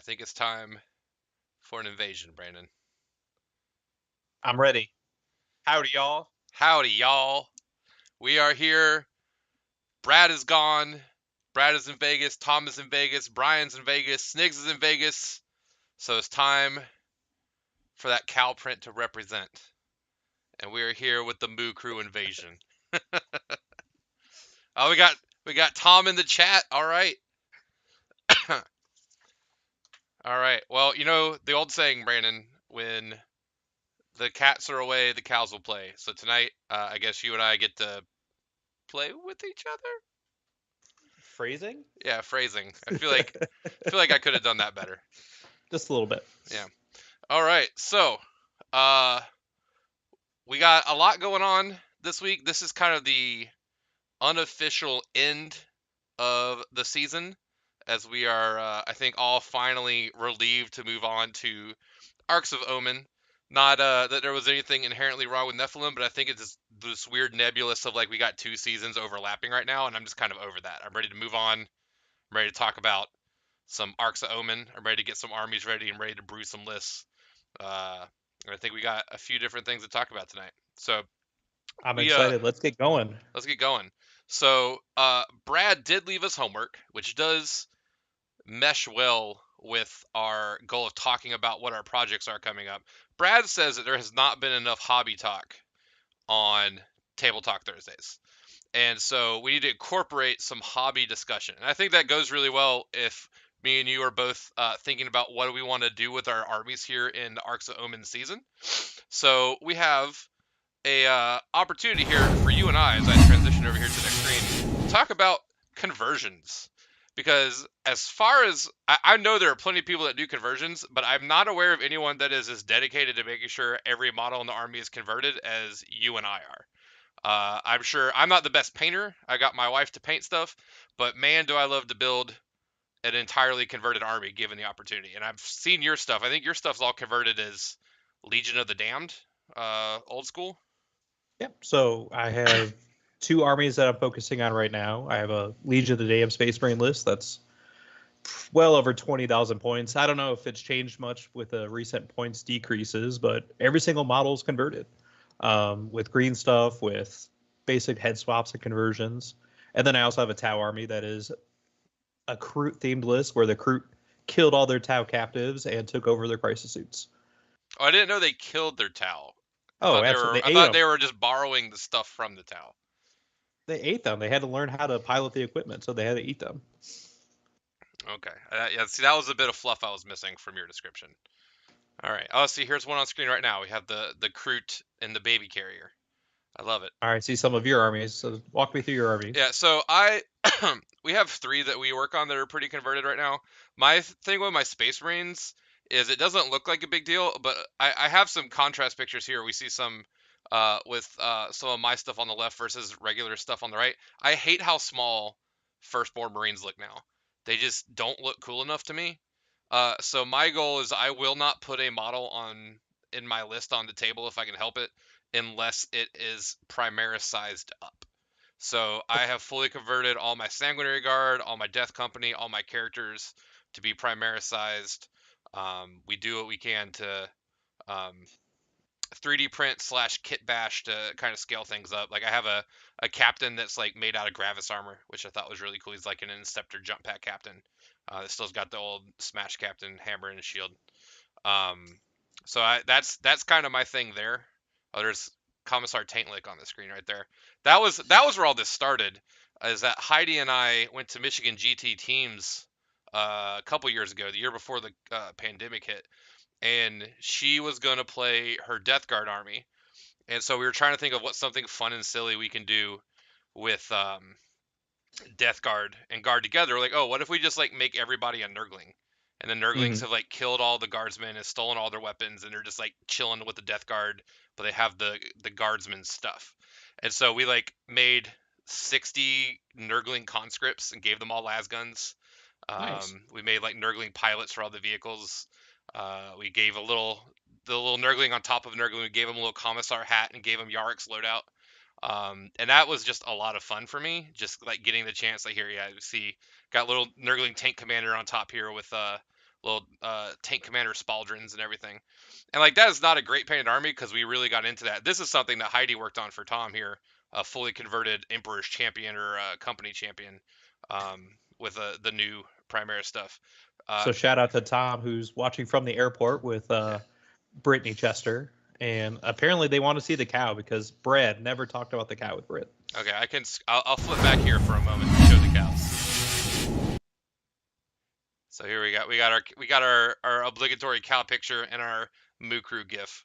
think it's time for an invasion, Brandon. I'm ready. Howdy, y'all. Howdy, y'all. We are here. Brad is gone. Brad is in Vegas. Tom is in Vegas. Brian's in Vegas. Sniggs is in Vegas. So it's time for that cow print to represent. And we are here with the Moo Crew Invasion. Oh, we got Tom in the chat. All right. All right. Well, you know the old saying, Brandon, when the cats are away, the cows will play. So tonight, I guess you and I get to play with each other. Phrasing? Yeah, phrasing. I feel like I could have done that better. Just a little bit. Yeah. All right. So, uh we got a lot going on this week. This is kind of the unofficial end of the season as we are I think all finally relieved to move on to Arks of Omen. Not that there was anything inherently wrong with Nephilim, but I think it's just this weird nebulous of like we got two seasons overlapping right now, and I'm just kind of over that. I'm ready to move on. I'm ready to talk about some Arks of Omen. I'm ready to get some armies ready and ready to brew some lists. Uh, I think we got a few different things to talk about tonight. So I'm we excited. Let's get going. let's get going. So Brad did leave us homework, which does mesh well with our goal of talking about what our projects are coming up. Brad says that there has not been enough hobby talk on Table Talk Thursdays. And so we need to incorporate some hobby discussion. And I think that goes really well if me and you are both thinking about what do we want to do with our armies here in the Arks of Omen season. So we have a opportunity here for you and I, as I transition over here to the screen, to talk about conversions. Because as far as I know, there are plenty of people that do conversions, but I'm not aware of anyone that is as dedicated to making sure every model in the army is converted as you and I are. I'm sure I'm not the best painter. I got my wife to paint stuff, but man, do I love to build an entirely converted army given the opportunity. And I've seen your stuff. I think your stuff's all converted as Legion of the Damned, old school. Yep. So I have two armies that I'm focusing on right now. I have a Legion of the Damned Space Marine list that's well over 20,000 points. I don't know if it's changed much with the recent points decreases, but every single model is converted with green stuff, with basic head swaps and conversions. And then I also have a Tau army that is a Kroot themed list where the Kroot killed all their Tau captives and took over their crisis suits. Oh, I didn't know they killed their Tau. I Oh, thought they were. absolutely. I They ate thought them. they were just borrowing the stuff from the Tau. They ate them. They had to learn how to pilot the equipment, so they had to eat them. Okay. Yeah. See, that was a bit of fluff I was missing from your description. All right. Oh, see, here's one on screen right now. We have the Kroot and the baby carrier. I love it. All right, see some of your armies. So walk me through your armies. Yeah. So we have three that we work on that are pretty converted right now. My thing with my Space Marines is it doesn't look like a big deal, but I have some contrast pictures here. We see some with some of my stuff on the left versus regular stuff on the right. I hate how small Firstborn Marines look now. They just don't look cool enough to me. So my goal is I will not put a model on in my list on the table if I can help it, unless it is Primaris sized up. So I have fully converted all my Sanguinary Guard, all my Death Company, all my characters to be Primaris sized. We do what we can to um, 3D print slash kit bash to kind of scale things up. Like I have a captain that's like made out of Gravis armor, which I thought was really cool. He's like an Inceptor jump pack captain. That still's got the old Smash Captain hammer and shield. Um, that's kind of my thing there. Oh, there's Commissar Taintlick on the screen right there. That was where all this started. Is that Heidi and I went to Michigan GT teams a couple years ago, the year before the pandemic hit, and she was gonna play her Death Guard army, and so we were trying to think of what's something fun and silly we can do with Death Guard and Guard together. We're like, oh, what if we just like make everybody a Nurgling? And the Nurglings Mm-hmm. have like killed all the guardsmen and stolen all their weapons, and they're just like chilling with the Death Guard, but they have the guardsmen stuff. And so we like made 60 Nurgling conscripts and gave them all las guns. Nice. We made like Nurgling pilots for all the vehicles. We gave the little Nurgling on top of Nurgling. We gave him a little commissar hat and gave him Yarick's loadout. And that was just a lot of fun for me, just like getting the chance. Like here, yeah, you see, got little Nurgling tank commander on top here with little tank commander spaldrons and everything. And like that is not a great painted army because we really got into that. This is something that Heidi worked on for Tom here, a fully converted Emperor's Champion or Company Champion, with the new Primaris stuff. So shout out to Tom, who's watching from the airport with Brittany Chester, and apparently they want to see the cow because Brad never talked about the cow with Britt. Okay, I'll flip back here for a moment to show the cows. So here we got our obligatory cow picture and our Moo Crew GIF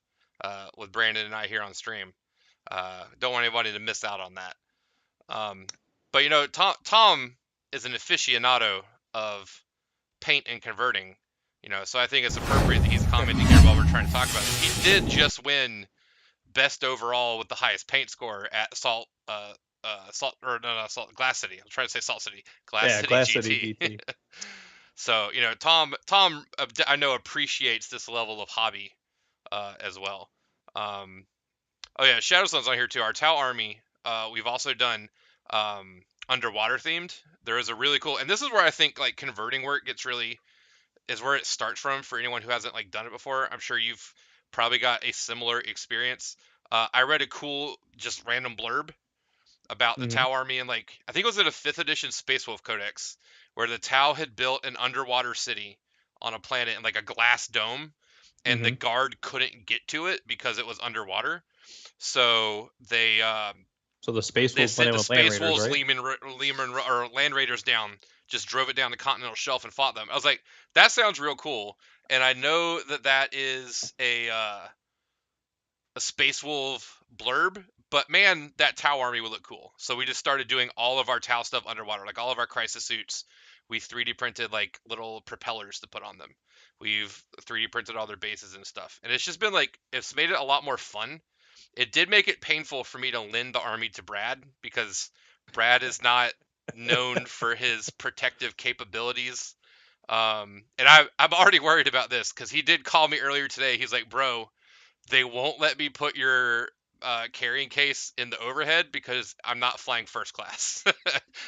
with Brandon and I here on stream. Don't want anybody to miss out on that. But you know, Tom is an aficionado of paint and converting. You know, so I think it's appropriate that he's commenting here while we're trying to talk about this. He did just win best overall with the highest paint score at Salt Glass City. I'm trying to say Salt City, Yeah, Glass City Glass GT. City GT. So you know, Tom, I know appreciates this level of hobby as well. Um, oh yeah, Shadowstone's on here too. Our Tau army, we've also done underwater themed. There is a really cool, and this is where I think like converting work gets really is where it starts from for anyone who hasn't like done it before. I'm sure you've probably got a similar experience. I read a cool, just random blurb about the Mm-hmm. Tau army, and like I think it was in a 5th edition Space Wolf Codex, where the Tau had built an underwater city on a planet in like a glass dome, and the Mm-hmm. guard couldn't get to it because it was underwater. So So the Space they Wolves went sent in the with Land Space Raiders, Wolves, right? Lehman or Land Raiders down, just drove it down the continental shelf and fought them. I was like, that sounds real cool, and I know that that is a Space Wolf blurb, but man, that Tau army would look cool. So we just started doing all of our Tau stuff underwater, like all of our crisis suits. We 3D printed like little propellers to put on them. We've 3D printed all their bases and stuff, and it's just been like it's made it a lot more fun. It did make it painful for me to lend the army to Brad because Brad is not known for his protective capabilities. And I'm already worried about this because he did call me earlier today. He's like, bro, they won't let me put your carrying case in the overhead because I'm not flying first class.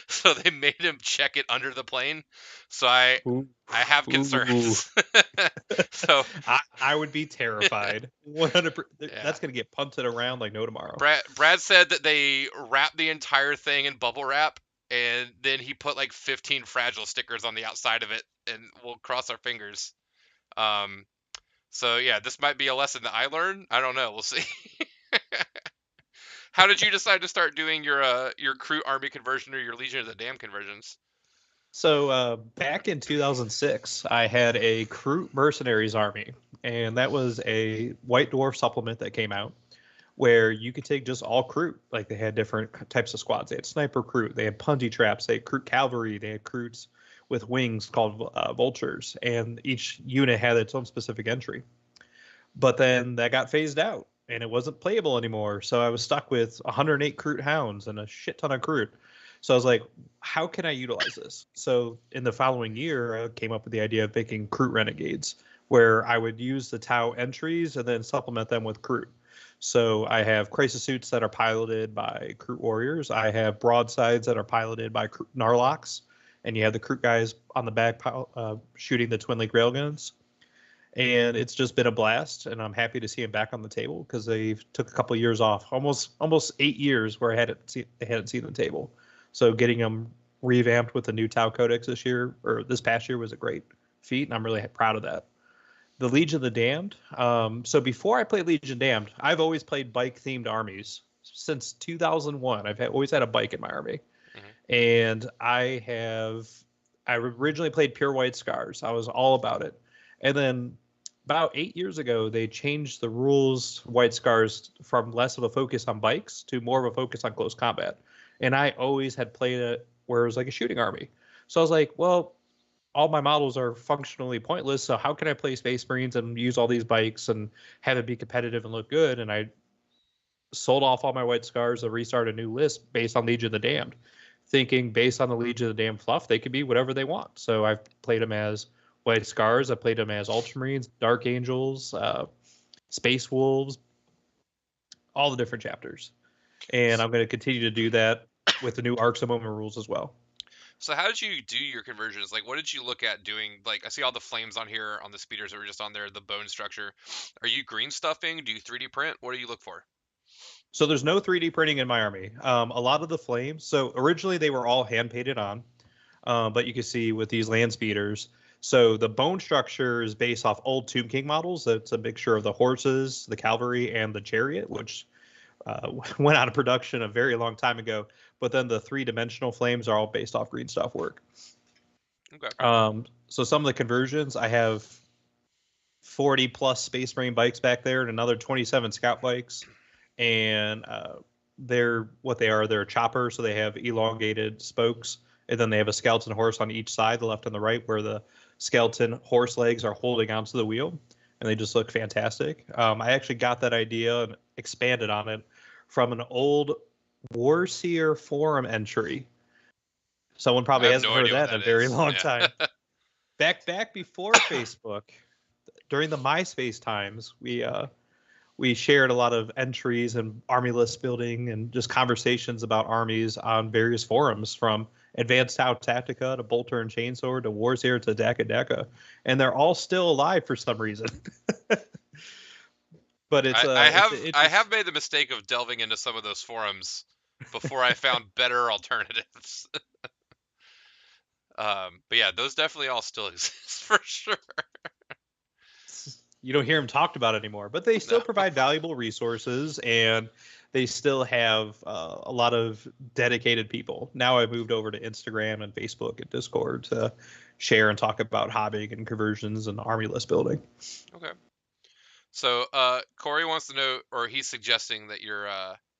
So they made him check it under the plane. So Ooh, I have ooh. concerns. So I would be terrified. 100%. yeah. That's gonna get punted around like no tomorrow. Brad said that they wrapped the entire thing in bubble wrap and then he put like 15 fragile stickers on the outside of it and we'll cross our fingers. Um so yeah, this might be a lesson that I learned. I don't know. We'll see. How did you decide to start doing your crew army conversion or your Legion of the Damned conversions? So back in 2006, I had a Kroot Mercenaries army, and that was a White Dwarf supplement that came out where you could take just all Kroot. Like they had different types of squads. They had Sniper Kroot, they had Punty Traps, they had Kroot Cavalry, they had Kroots with wings called Vultures, and each unit had its own specific entry. But then that got phased out, and it wasn't playable anymore. So I was stuck with 108 Kroot Hounds and a shit ton of Kroot. So I was like, how can I utilize this? So in the following year, I came up with the idea of making Kroot Renegades, where I would use the Tau entries and then supplement them with Kroot. So I have crisis suits that are piloted by Kroot Warriors. I have broadsides that are piloted by Kroot Narlocks, and you have the Kroot guys on the back shooting the Twin Link railguns. And it's just been a blast, and I'm happy to see him back on the table because they took a couple of years off, almost 8 years where they hadn't seen the table. So getting them revamped with the new Tau Codex this year or this past year was a great feat, and I'm really proud of that. The Legion of the Damned. So before I played Legion Damned, I've always played bike-themed armies since 2001. Always had a bike in my army, Mm-hmm. and I originally played Pure White Scars. I was all about it, and then about 8 years ago, they changed the rules White Scars from less of a focus on bikes to more of a focus on close combat. And I always had played it where it was like a shooting army. So I was like, well, all my models are functionally pointless. So how can I play Space Marines and use all these bikes and have it be competitive and look good? And I sold off all my White Scars and restarted a new list based on Legion of the Damned, thinking based on the Legion of the Damned fluff, they could be whatever they want. So I've played them as White Scars. I played them as Ultramarines, Dark Angels, Space Wolves, all the different chapters. And I'm going to continue to do that with the new Arks of Omens rules as well. So how did you do your conversions? Like, what did you look at doing? Like, I see all the flames on here on the speeders that were just on there, the bone structure. Are you green stuffing? Do you 3D print? What do you look for? So there's no 3D printing in my army. A lot of the flames. So originally they were all hand painted on, but you can see with these land speeders. So the bone structure is based off old Tomb King models. That's a mixture of the horses, the cavalry, and the chariot, which went out of production a very long time ago. But then the three-dimensional flames are all based off green stuff work. Okay. So some of the conversions, I have 40 plus Space Marine bikes back there and another 27 Scout bikes. And they're what they are. They're a chopper, so they have elongated spokes. And then they have a skeleton horse on each side, the left and the right, where the skeleton horse legs are holding onto the wheel. And they just look fantastic. I actually got that idea and expanded on it from an old Warseer forum entry. Someone I probably have hasn't no heard idea what that in that a very is. long Yeah. time. Back before Facebook, during the MySpace times, we shared a lot of entries and army list building and just conversations about armies on various forums, from Advanced Tau Tactica to Bolter and Chainsword to Warseer to Daka Daka, and they're all still alive for some reason. But I, I it's have an I interest. have made the mistake of delving into some of those forums before I found better alternatives. But yeah, those definitely all still exist for sure. You don't hear them talked about anymore, but they No. still provide valuable resources, and they still have a lot of dedicated people. Now I've moved over to Instagram and Facebook and Discord to share and talk about hobbying and conversions and army list building. Okay. So, Corey wants to know, or he's suggesting that your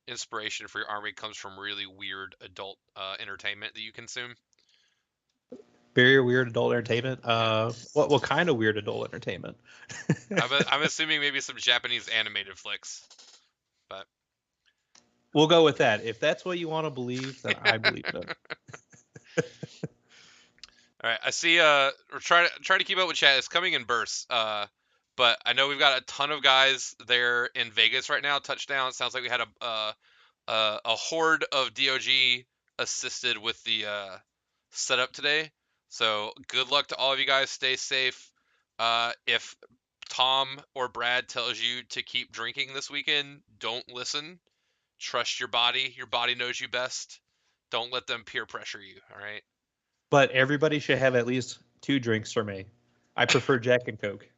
inspiration for your army comes from really weird adult entertainment that you consume. Very weird adult entertainment. Yeah. What kind of weird adult entertainment? I'm assuming maybe some Japanese animated flicks, but We'll go with that. If that's what you want to believe, then I believe in it. all right. I see. We're trying to keep up with chat. It's coming in bursts. But I know we've got a ton of guys there in Vegas right now. Touchdown. Sounds like we had a horde of DOG assisted with the setup today. So good luck to all of you guys. Stay safe. If Tom or Brad tells you to keep drinking this weekend, don't listen. Trust your body. Your body knows you best. Don't let them peer pressure you. All right. But everybody should have at least 2 drinks for me. I prefer Jack and Coke.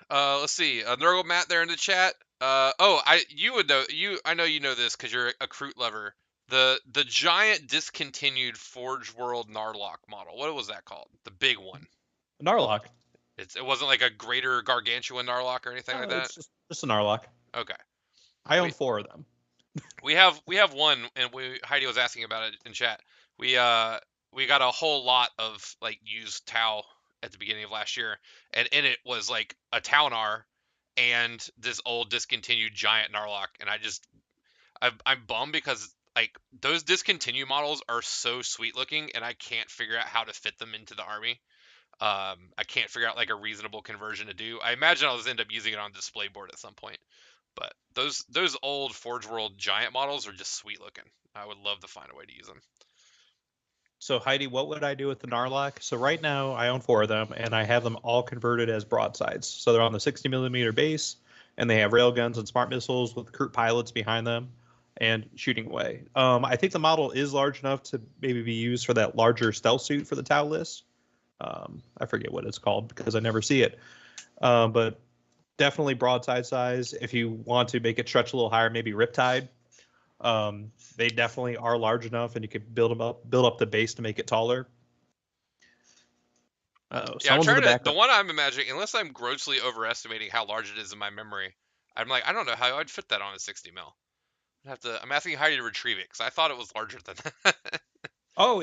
Let's see. Nurgle Matt there in the chat. I know you know this because you're a Kroot lover. The giant discontinued Forge World Narlock model. What was that called? The big one. Narlock. It wasn't like a greater gargantuan Narlock or anything like that. It's just a Narlock. Okay. I own We 4 of them. we have one, and Heidi was asking about it in chat. We uh we got a whole lot of like used Tau at the beginning of last year, and in it was like a Taunar and this old discontinued giant Narlock, and I'm bummed because like those discontinued models are so sweet looking, and I can't figure out how to fit them into the army. I can't figure out like a reasonable conversion to do. I imagine I'll just end up using it on display board at some point. But those old Forge World giant models are just sweet looking. I would love to find a way to use them. So Heidi, what would I do with the Narlock? So right now I own 4 of them, and I have them all converted as broadsides. So they're on the 60 millimeter base, and they have railguns and smart missiles with Kurt pilots behind them and shooting away. I think the model is large enough to maybe be used for that larger stealth suit for the Tau list. I forget what it's called because I never see it. But definitely broadside size. If you want to make it stretch a little higher, maybe Riptide. They definitely are large enough, and you could build up the base to make it taller. Yeah, I'm Someone's in trying the to. The background. one I'm imagining, unless I'm grossly overestimating how large it is in my memory, I'm like, I don't know how I'd fit that on a 60 mil. I'm asking Heidi to retrieve it because I thought it was larger than that. Oh,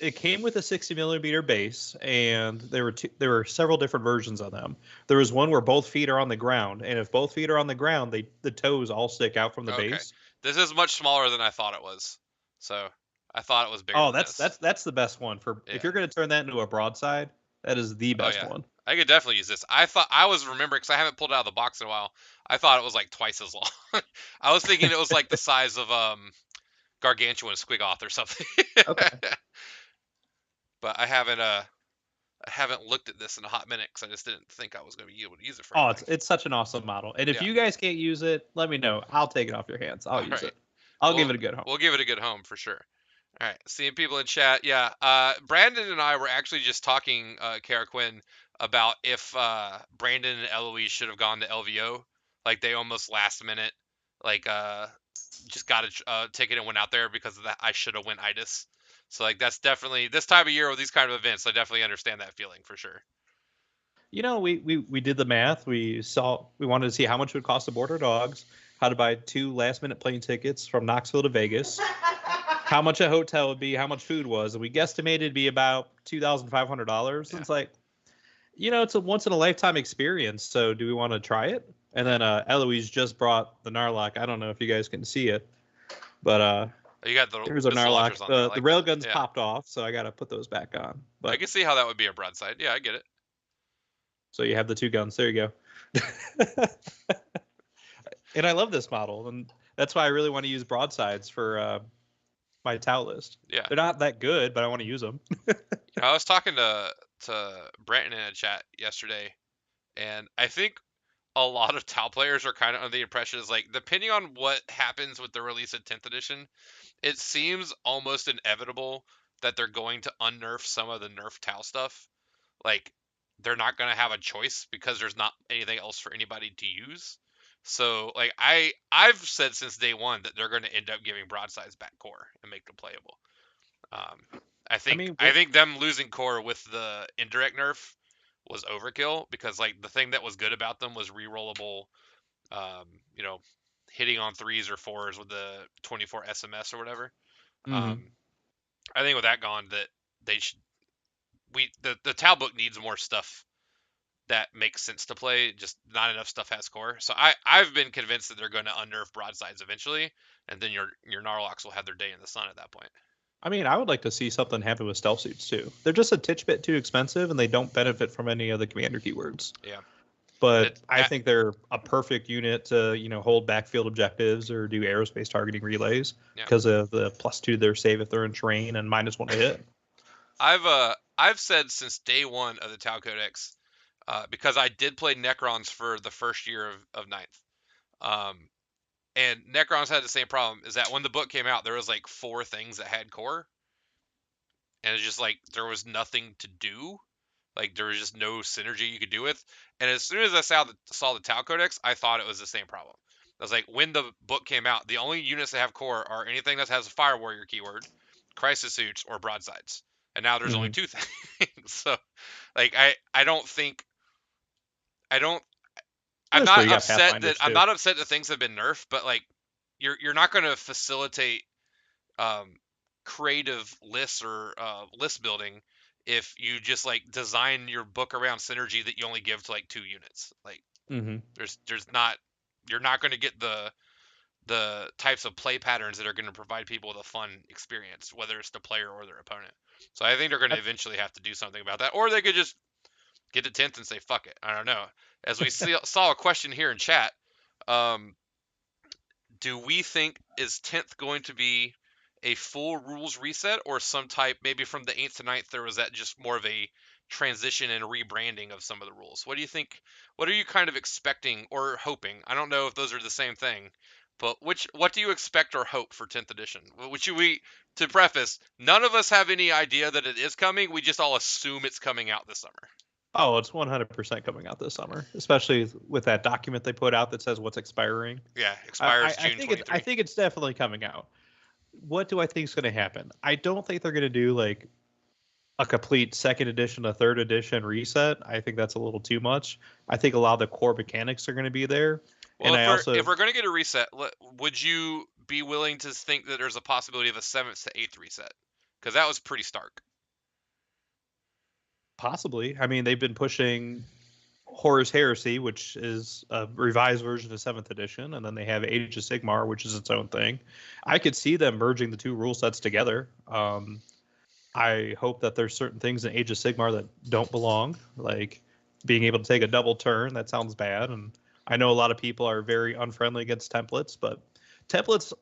it came with a 60 millimeter base, and there were several different versions of them. There was one where both feet are on the ground, and if both feet are on the ground, the toes all stick out from the Okay, base. this is much smaller than I thought it was. So I thought it was bigger Oh, than this. that's the best one for if Yeah. you're going to turn that into a broadside. That is the Oh best yeah. one. I could definitely use this. I thought I was remembering because I haven't pulled it out of the box in a while. I thought it was like twice as long. I was thinking it was like the size of gargantuan squigoth or something. Okay. But I haven't looked at this in a hot minute because I just didn't think I was going to be able to use it for Oh, anything. it's such an awesome model. And if Yeah. you guys can't use it, let me know. I'll take it off your hands. I'll All use right. it. I'll give We'll it a good home. we'll give it a good home for sure. All right. Seeing people in chat. Yeah. Brandon and I were actually just talking, Kara Quinn, about if Brandon and Eloise should have gone to LVO. Like they almost last minute, like just got a ticket and went out there because of that. I should have went itis. So like that's definitely this time of year with these kind of events. I definitely understand that feeling for sure. You know, we did the math. We wanted to see how much it would cost to board our dogs, how to buy 2 last minute plane tickets from Knoxville to Vegas, how much a hotel would be, how much food was, and we guesstimated it'd be about $2,500. Yeah. It's like, it's a once in a lifetime experience. So do we want to try it? And then Eloise just brought the Narlock. I don't know if you guys can see it, but Oh, you got the there's a missile Narlock. launchers on there. I The like rail that. guns Yeah. popped off, so I got to put those back on. I But can see how that would be a broadside. Yeah, I get it. so you have the 2 guns. There you go. And I love this model, and that's why I really want to use broadsides for my Tau list. Yeah. They're not that good, but I want to use them. I was talking to Brandon in a chat yesterday, and I think a lot of Tau players are kind of under the impression is like depending on what happens with the release of 10th edition, it seems almost inevitable that they're going to unnerf some of the nerf Tau stuff. Like they're not going to have a choice because there's not anything else for anybody to use. So like I've said since day one that they're going to end up giving broadsides back core and make them playable. Um, I I think mean, I think them losing core with the indirect nerf was overkill because like the thing that was good about them was rerollable, um, you know, hitting on 3s or 4s with the 24 SMS or whatever. mm-hmm. Um, I think with that gone, that they should the Tau book needs more stuff that makes sense to play. Just not enough stuff has core. So I've been convinced that they're going to unnerf broadsides eventually, and then your Narlocks will have their day in the sun at that point. I mean, I would like to see something happen with stealth suits too. They're just a titch bit too expensive, and they don't benefit from any of the commander keywords. Yeah. But I think they're a perfect unit to hold backfield objectives or do aerospace targeting relays because of the +2 to their save if they're in terrain and -1 to hit. I've said since day one of the Tau Codex, because I did play Necrons for the first year of ninth. And Necrons had the same problem, is that when the book came out, there was like 4 things that had core. And it's just like there was nothing to do. Like there was just no synergy you could do with. And as soon as I saw the Tau Codex, I thought it was the same problem. I was like, when the book came out, the only units that have core are anything that has a Fire Warrior keyword, Crisis Suits, or Broadsides. And now there's only 2 things. So, like, I don't think I don't I'm That's where not you got upset Pathfinders I'm too. not upset that things have been nerfed, but like you're not going to facilitate um, creative lists or list building if you just like design your book around synergy that you only give to like 2 units. Like Mm-hmm. there's not you're not going to get the types of play patterns that are going to provide people with a fun experience, whether it's the player or their opponent. So I think they're going to eventually have to do something about that, or they could just get to 10th and say fuck it. I don't know. As we saw a question here in chat, um, do we think is 10th going to be a full rules reset or some type, maybe from the 8th to 9th there was that just more of a transition and rebranding of some of the rules? What do you think? What are you kind of expecting or hoping? I don't know if those are the same thing, but what do you expect or hope for 10th edition? Which we, to preface, none of us have any idea that it is coming. We just all assume it's coming out this summer. Oh, it's 100% coming out this summer, especially with that document they put out that says what's expiring. Yeah, expires I June think 23. I think it's definitely coming out. What do I think is going to happen? I don't think they're going to do like a complete 2nd edition, a 3rd edition reset. I think that's a little too much. I think a lot of the core mechanics are going to be there. Well, And if we're going to get a reset, would you be willing to think that there's a possibility of a 7th to 8th reset? Because that was pretty stark. possibly, I mean, they've been pushing Horus Heresy, which is a revised version of 7th edition, and then they have Age of Sigmar, which is its own thing. I could see them merging the 2 rule sets together. I hope that there's certain things in Age of Sigmar that don't belong, like being able to take a double turn. That sounds bad, and I know a lot of people are very unfriendly against templates, but templates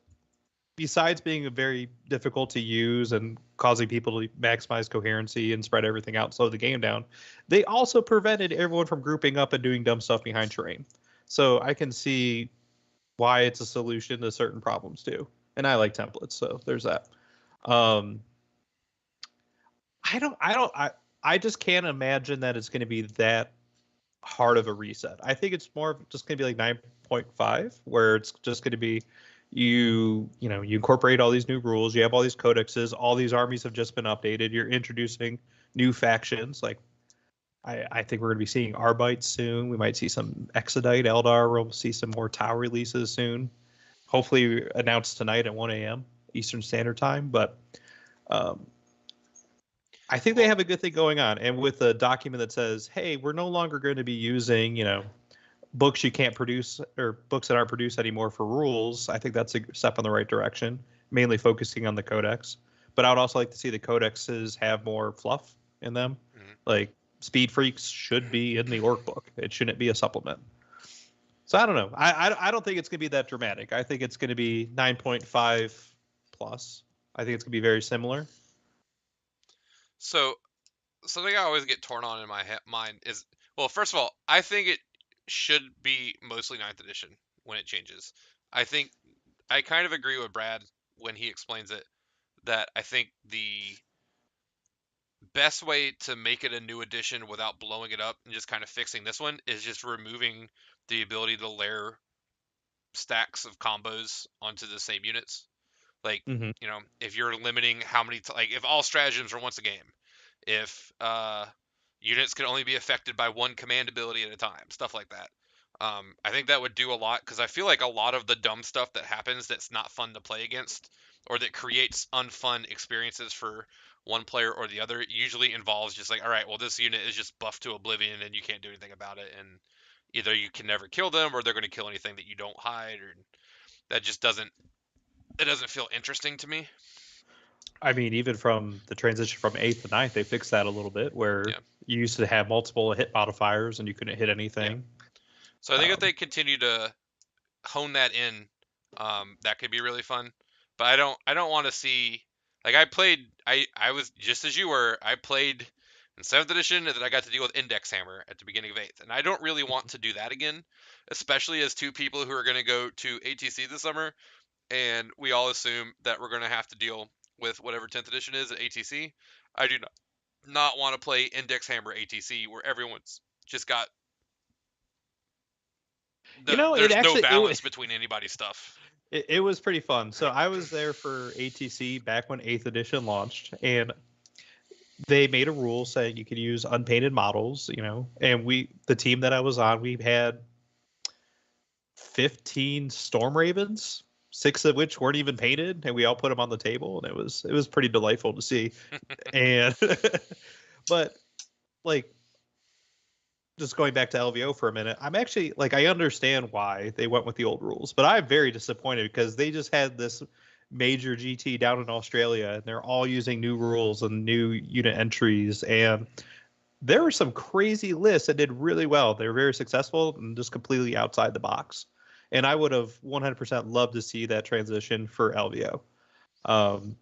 besides being very difficult to use and causing people to maximize coherency and spread everything out, slow the game down, they also prevented everyone from grouping up and doing dumb stuff behind terrain. So I can see why it's a solution to certain problems too. And I like templates, so there's that. Um, I just can't imagine that it's going to be that hard of a reset. I think it's more just going to be like 9.5, where it's just going to be you incorporate all these new rules, you have all these codexes, all these armies have just been updated, you're introducing new factions. Like I think we're going to be seeing Arbites soon. We might see some Exodite, Eldar. We'll see some more Tau releases soon. Hopefully announced tonight at 1 a.m. Eastern Standard Time. But um, I think they Well, have a good thing going on. And with a document that says, hey, we're no longer going to be using, books you can't produce or books that aren't produced anymore for rules, I think that's a step in the right direction, mainly focusing on the codex. But I would also like to see the codexes have more fluff in them. mhm. Like Speed Freaks should be in the orc book. It shouldn't be a supplement. So I don't know. I don't think it's going to be that dramatic. I think it's going to be 9.5 plus. I think it's going to be very similar. So something I always get torn on in my mind is, well, first of all, I think it should be mostly ninth edition when it changes. I think I kind of agree with Brad when he explains it, that I think the best way to make it a new edition without blowing it up and just kind of fixing this one is just removing the ability to layer stacks of combos onto the same units. Like, Mm-hmm. if you're limiting how many, like, if all stratagems are once a game, if units can only be affected by one command ability at a time, stuff like that. I think that would do a lot, because I feel like a lot of the dumb stuff that happens that's not fun to play against, or that creates unfun experiences for one player or the other, usually involves just like, all right, well, this unit is just buffed to oblivion and you can't do anything about it, and either you can never kill them or they're going to kill anything that you don't hide, or that just doesn't, it doesn't feel interesting to me. I mean, even from the transition from eighth to ninth, they fixed that a little bit, where Yeah, you used to have multiple hit modifiers and you couldn't hit yeah. anything. So I think if Um, they continue to hone that in, that could be really fun. But I don't want to see, like, I was just as you were. I played in seventh edition, and then I got to deal with Index Hammer at the beginning of eighth, and I don't really want to do that again, especially as two people who are going to go to ATC this summer, and we all assume that we're going to have to deal with whatever 10th edition is at ATC. I do not want to play Index Hammer ATC where everyone's just got it there's no actually balance between anybody's stuff. it was pretty fun. So I was there for ATC back when eighth edition launched, and they made a rule saying you could use unpainted models. And the team that I was on, we had 15 Storm Ravens, six of which weren't even painted, and we all put them on the table, and it was pretty delightful to see. And but like just going back to LVO for a minute, I'm actually like I understand why they went with the old rules, but I'm very disappointed because they just had this major GT down in Australia and they're all using new rules and new unit entries, and there were some crazy lists that did really well. They were very successful and just completely outside the box. And I would have 100% loved to see that transition for LVO. Um,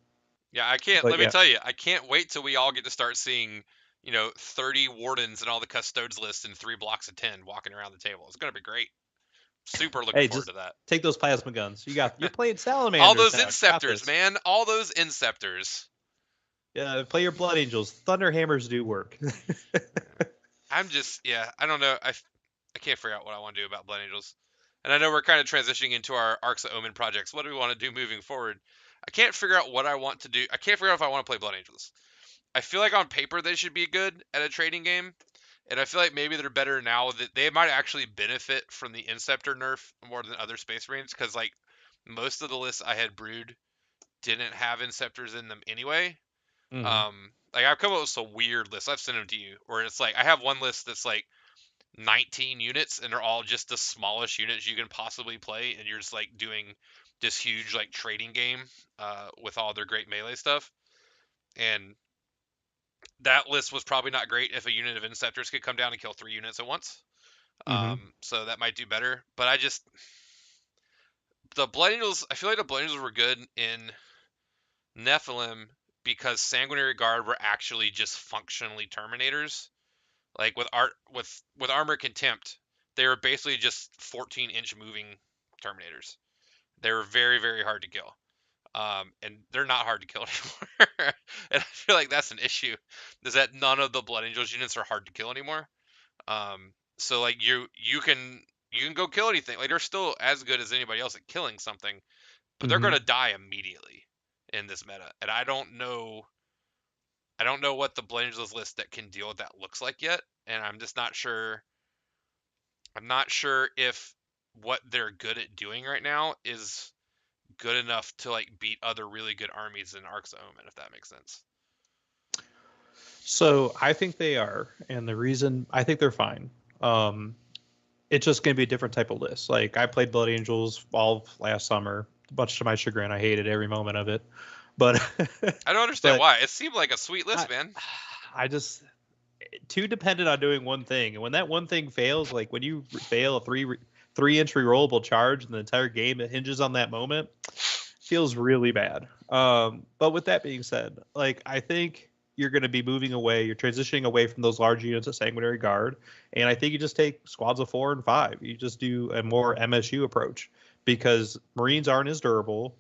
Yeah, I can't. but Let me yeah, tell you, I can't wait till we all get to start seeing, 30 wardens and all the custodes lists in 3 blocks of 10 walking around the table. It's gonna be great. Super looking hey, forward just to that. take those plasma guns. You're playing All salamanders those now. You got inceptors, this. man. All those inceptors. Yeah, play your blood angels. Thunder hammers do work. I'm just, yeah, I don't know. I can't figure out what I want to do about Blood Angels. And I know we're kind of transitioning into our Arks of Omen projects. What do we want to do moving forward? I can't figure out what I want to do. I can't figure out if I want to play Blood Angels. I feel like on paper they should be good at a trading game, and I feel like maybe they're better now, that they might actually benefit from the Inceptor nerf more than other Space Marines, because like most of the lists I had brewed didn't have Inceptors in them anyway. Hmm. Like I've come up with some weird lists. I've sent them to you, where it's like I have one list that's like 19 units, and they're all just the smallest units you can possibly play, and you're just like doing this huge like trading game with all their great melee stuff. And that list was probably not great if a unit of Inceptors could come down and kill 3 units at once. Hmm. So that might do better. But I just the Blood Angels, I feel like the Blood Angels were good in Nephilim because Sanguinary Guard were actually just functionally Terminators. Like with Armor Contempt, they were basically just 14-inch moving Terminators. They were very, very hard to kill. And they're not hard to kill anymore. And I feel like that's an issue, is that none of the Blood Angels units are hard to kill anymore. So like you can go kill anything. Like they're still as good as anybody else at killing something, but they're Hmm. gonna die immediately in this meta. And I don't know what the Blood Angels list that can deal with that looks like yet. And I'm just not sure. I'm not sure if what they're good at doing right now is good enough to like beat other really good armies in Arks of Omen, if that makes sense. So I think they are, and the reason I think they're fine. Um, it's just going to be a different type of list. Like I played Blood Angels all last summer, much to my chagrin. I hated every moment of it, but I don't understand but why. It seemed like a sweet I list, man. I just too dependent on doing one thing, and when that one thing fails, like when you fail a 3-inch rerollable charge and the entire game it hinges on that moment, feels really bad. But with that being said, like I think you're going to be moving away. You're transitioning away from those large units of Sanguinary Guard, and I think you just take squads of 4 and 5. You just do a more MSU approach because Marines aren't as durable.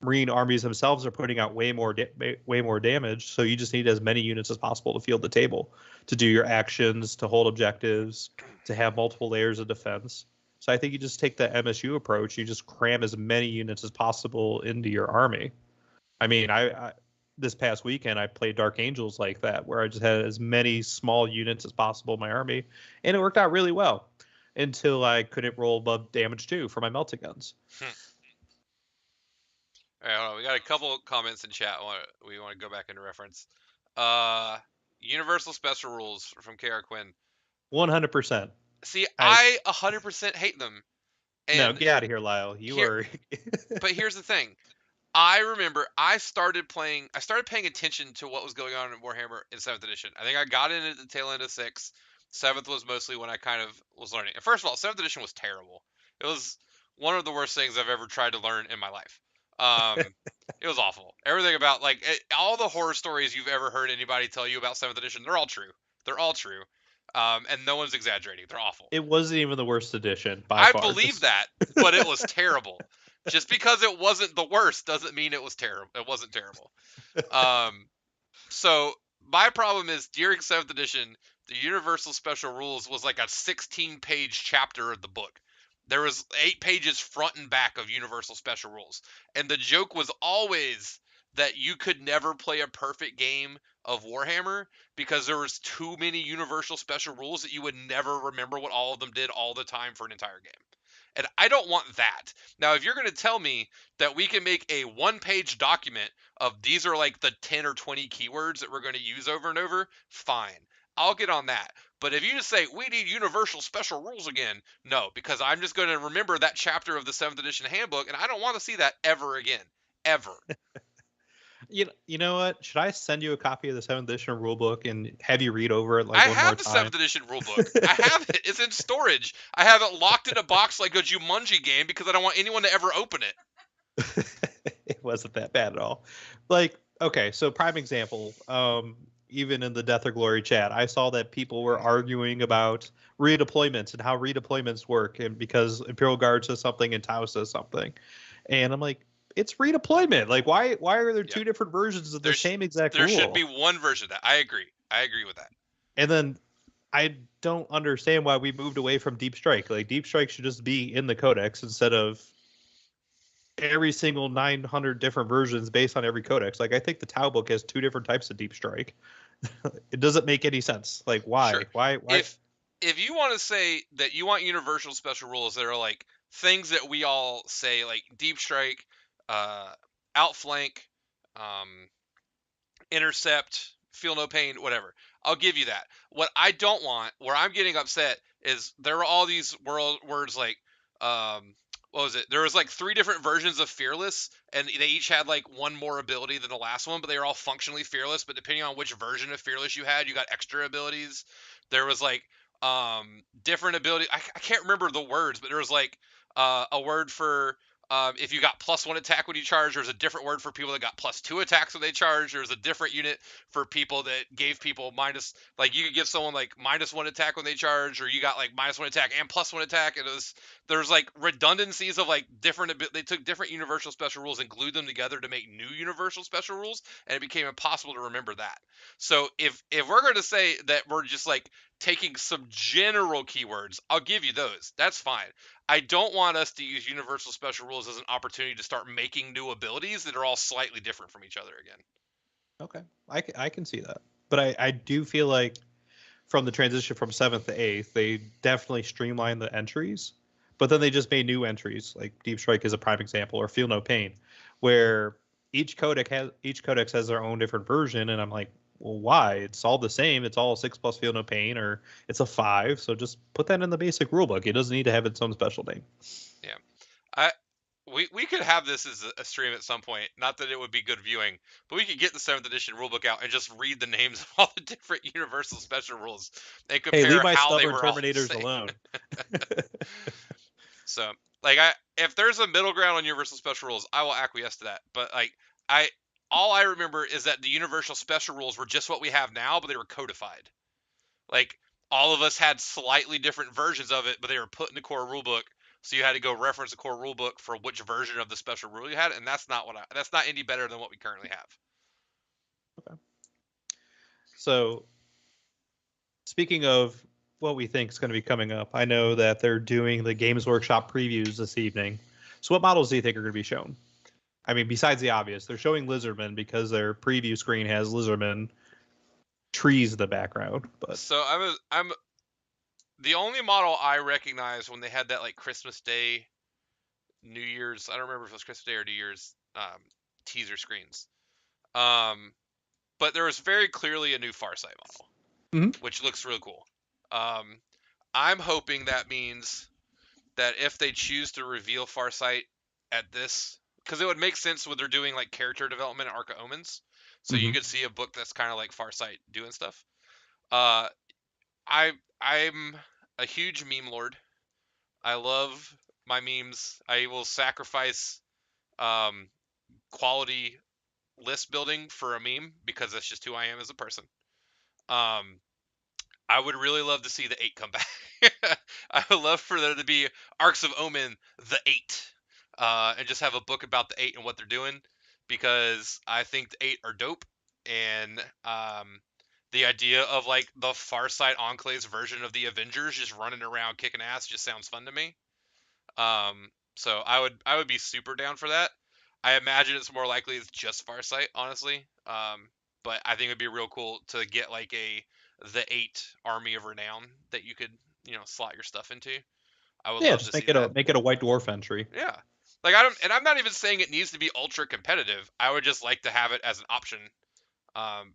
Marine armies themselves are putting out way more damage, so you just need as many units as possible to field the table, to do your actions, to hold objectives, to have multiple layers of defense. So I think you just take the MSU approach. You just cram as many units as possible into your army. I mean, I this past weekend I played Dark Angels like that, where I just had as many small units as possible in my army, and it worked out really well until I couldn't roll above damage 2 for my melting guns. Hmm. All right, hold on. We got a couple comments in chat. We want to go back into reference. Uh, Universal Special Rules from KR Quinn. 100%. See, I I 100% hate them. No, And get out of here, Lyle. You here, are but here's the thing. I remember I started paying attention to what was going on in Warhammer in 7th edition. I think I got in at the tail end of 6. 7th was mostly when I kind of was learning. And first of all, 7th edition was terrible. It was one of the worst things I've ever tried to learn in my life. It was awful. Everything about all the horror stories you've ever heard anybody tell you about 7th edition, they're all true. They're all true. And no one's exaggerating. They're awful. it wasn't even the worst edition by I far. believe Just that, but it was terrible. Just because it wasn't the worst doesn't mean it was terrible. It wasn't terrible. Um, so my problem is during 7th edition, the Universal Special Rules was like a 16-page chapter of the book. There was 8 pages front and back of Universal Special Rules, and the joke was always that you could never play a perfect game of Warhammer because there was too many Universal Special Rules that you would never remember what all of them did all the time for an entire game. And I don't want that. Now, if you're going to tell me that we can make a 1-page document of these are like the 10 or 20 keywords that we're going to use over and over, fine. I'll get on that. But if you just say we need universal special rules again, no, because I'm just going to remember that chapter of the 7th edition handbook and I don't want to see that ever again. Ever. you know what? Should I send you a copy of the 7th edition rulebook and have you read over it like I one more have the time? 7th edition rulebook. I have it. It's in storage. I have it locked in a box like a Jumanji game because I don't want anyone to ever open it. It wasn't that bad at all. Like, okay, so prime example, even in the Death or Glory chat, I saw that people were arguing about redeployments and how redeployments work, and because Imperial Guard says something and Tau says something. And I'm like, it's redeployment. Like, why are there Yeah. two different versions of the There's same exact there should rule? be one version of that. I agree. I agree with that. And then I don't understand why we moved away from Deep Strike. Like, Deep Strike should just be in the codex instead of every single 900 different versions based on every codex. Like, I think the Tau book has 2 different types of Deep Strike. It doesn't make any sense. Like, why? Sure. Why? If you want to say that you want universal special rules that are like things that we all say, like deep strike, uh, outflank, um, intercept, feel no pain, whatever. I'll give you that. What I don't want, where I'm getting upset, is there are all these words like, um, what was it? There was like 3 different versions of fearless, and they each had like one more ability than the last one, but they were all functionally fearless. But depending on which version of fearless you had, you got extra abilities. There was like different ability. I can't remember the words, but there was like a word for If you got +1 attack when you charge, there's a different word for people that got +2 attacks when they charge. There's a different unit for people that gave people minus, like you could give someone like -1 attack when they charge, or you got like -1 attack and +1 attack. There's like redundancies of like different. They took different universal special rules and glued them together to make new universal special rules, and it became impossible to remember that. So if we're going to say that we're just like taking some general keywords, I'll give you those. That's fine. I don't want us to use universal special rules as an opportunity to start making new abilities that are all slightly different from each other again. Okay, I can see that, but I do feel like from the transition from 7th to 8th, they definitely streamlined the entries, but then they just made new entries, like Deep Strike is a prime example, or Feel No Pain, where each codex has their own different version, and I'm like, well, why? It's all the same. It's all 6+ Feel No Pain, or it's a 5. So just put that in the basic rulebook. It doesn't need to have its own special name. Yeah, I we could have this as a stream at some point. Not that it would be good viewing, but we could get the 7th edition rulebook out and just read the names of all the different universal special rules and Hey, leave compare my how they stubborn were all the Terminators same. alone. So, like, if there's a middle ground on universal special rules, I will acquiesce to that. But like, I all I remember is that the universal special rules were just what we have now, but they were codified. Like, all of us had slightly different versions of it, but they were put in the core rulebook. So you had to go reference the core rulebook for which version of the special rule you had, and that's not any better than what we currently have. Okay. So speaking of what we think is going to be coming up, I know that they're doing the Games Workshop previews this evening. So what models do you think are going to be shown? I mean, besides the obvious, they're showing Lizardmen because their preview screen has Lizardmen trees in the background. But So I'm the only model I recognize when they had that like Christmas Day, New Year's. I don't remember if it was Christmas Day or New Year's teaser screens. Um, but there was very clearly a new Farsight model, Mhm. which looks really cool. Um, I'm hoping that means that if they choose to reveal Farsight at this, because it would make sense when they're doing like character development at Ark of Omens, so you Mhm. could see a book that's kind of like Farsight doing stuff. Uh, I'm a huge meme lord. I love my memes. I will sacrifice um, quality list building for a meme because that's just who I am as a person. Um, I would really love to see the 8 come back. I would love for there to be Arks of Omen, the 8, and just have a book about the 8 and what they're doing, because I think the 8 are dope, and the idea of like the Farsight Enclave's version of the Avengers just running around kicking ass just sounds fun to me. So I would be super down for that. I imagine it's more likely it's just Farsight, honestly. But I think it'd be real cool to get like the 8 army of renown that you could slot your stuff into. I would Yeah, love just to see that. make it a White Dwarf entry. Yeah. Like I don't, and I'm not even saying it needs to be ultra competitive. I would just like to have it as an option,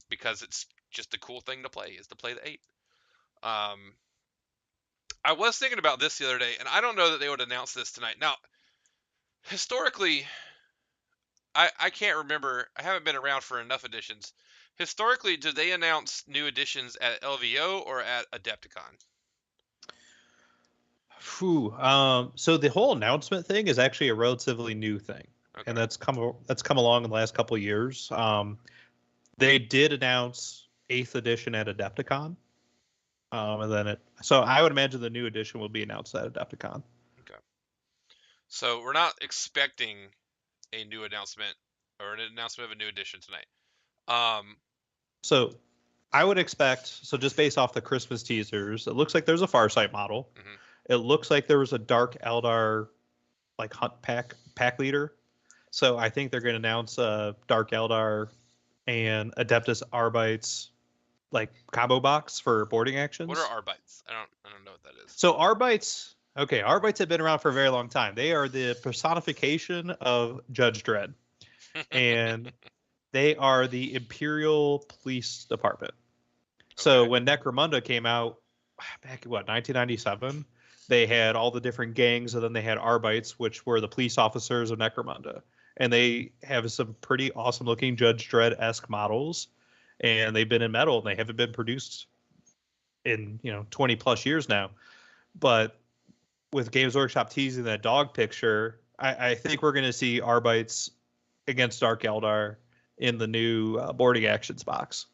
because it's just a cool thing to play is to play the 8. Um, I was thinking about this the other day, and I don't know that they would announce this tonight. Now, historically, I can't remember. I haven't been around for enough editions. Historically, do they announce new editions at LVO or at Adepticon? Whew. So the whole announcement thing is actually a relatively new thing, and Okay. that's come along in the last couple of years. They did announce 8th edition at Adepticon, and then so I would imagine the new edition will be announced at Adepticon. Okay. So we're not expecting a new announcement or an announcement of a new edition tonight. Um, So I would expect, so just based off the Christmas teasers, it looks like there's a Farsight model. mhm. It looks like there was a Dark Eldar like hunt pack leader. So I think they're going to announce Dark Eldar and Adeptus Arbites like combo box for boarding What are actions. Arbites? I don't know what that is. So Arbites, okay, Arbites have been around for a very long time. They are the personification of Judge Dredd, and they are the Imperial Police Department. So Okay. when Necromunda came out back in 1997, they had all the different gangs, and then they had Arbites, which were the police officers of Necromunda. And they have some pretty awesome looking Judge Dredd esque models, and they've been in metal, and they haven't been produced in 20 plus years now. But with Games Workshop teasing that dog picture, I think we're going to see Arbites against Dark Eldar in the new boarding actions box.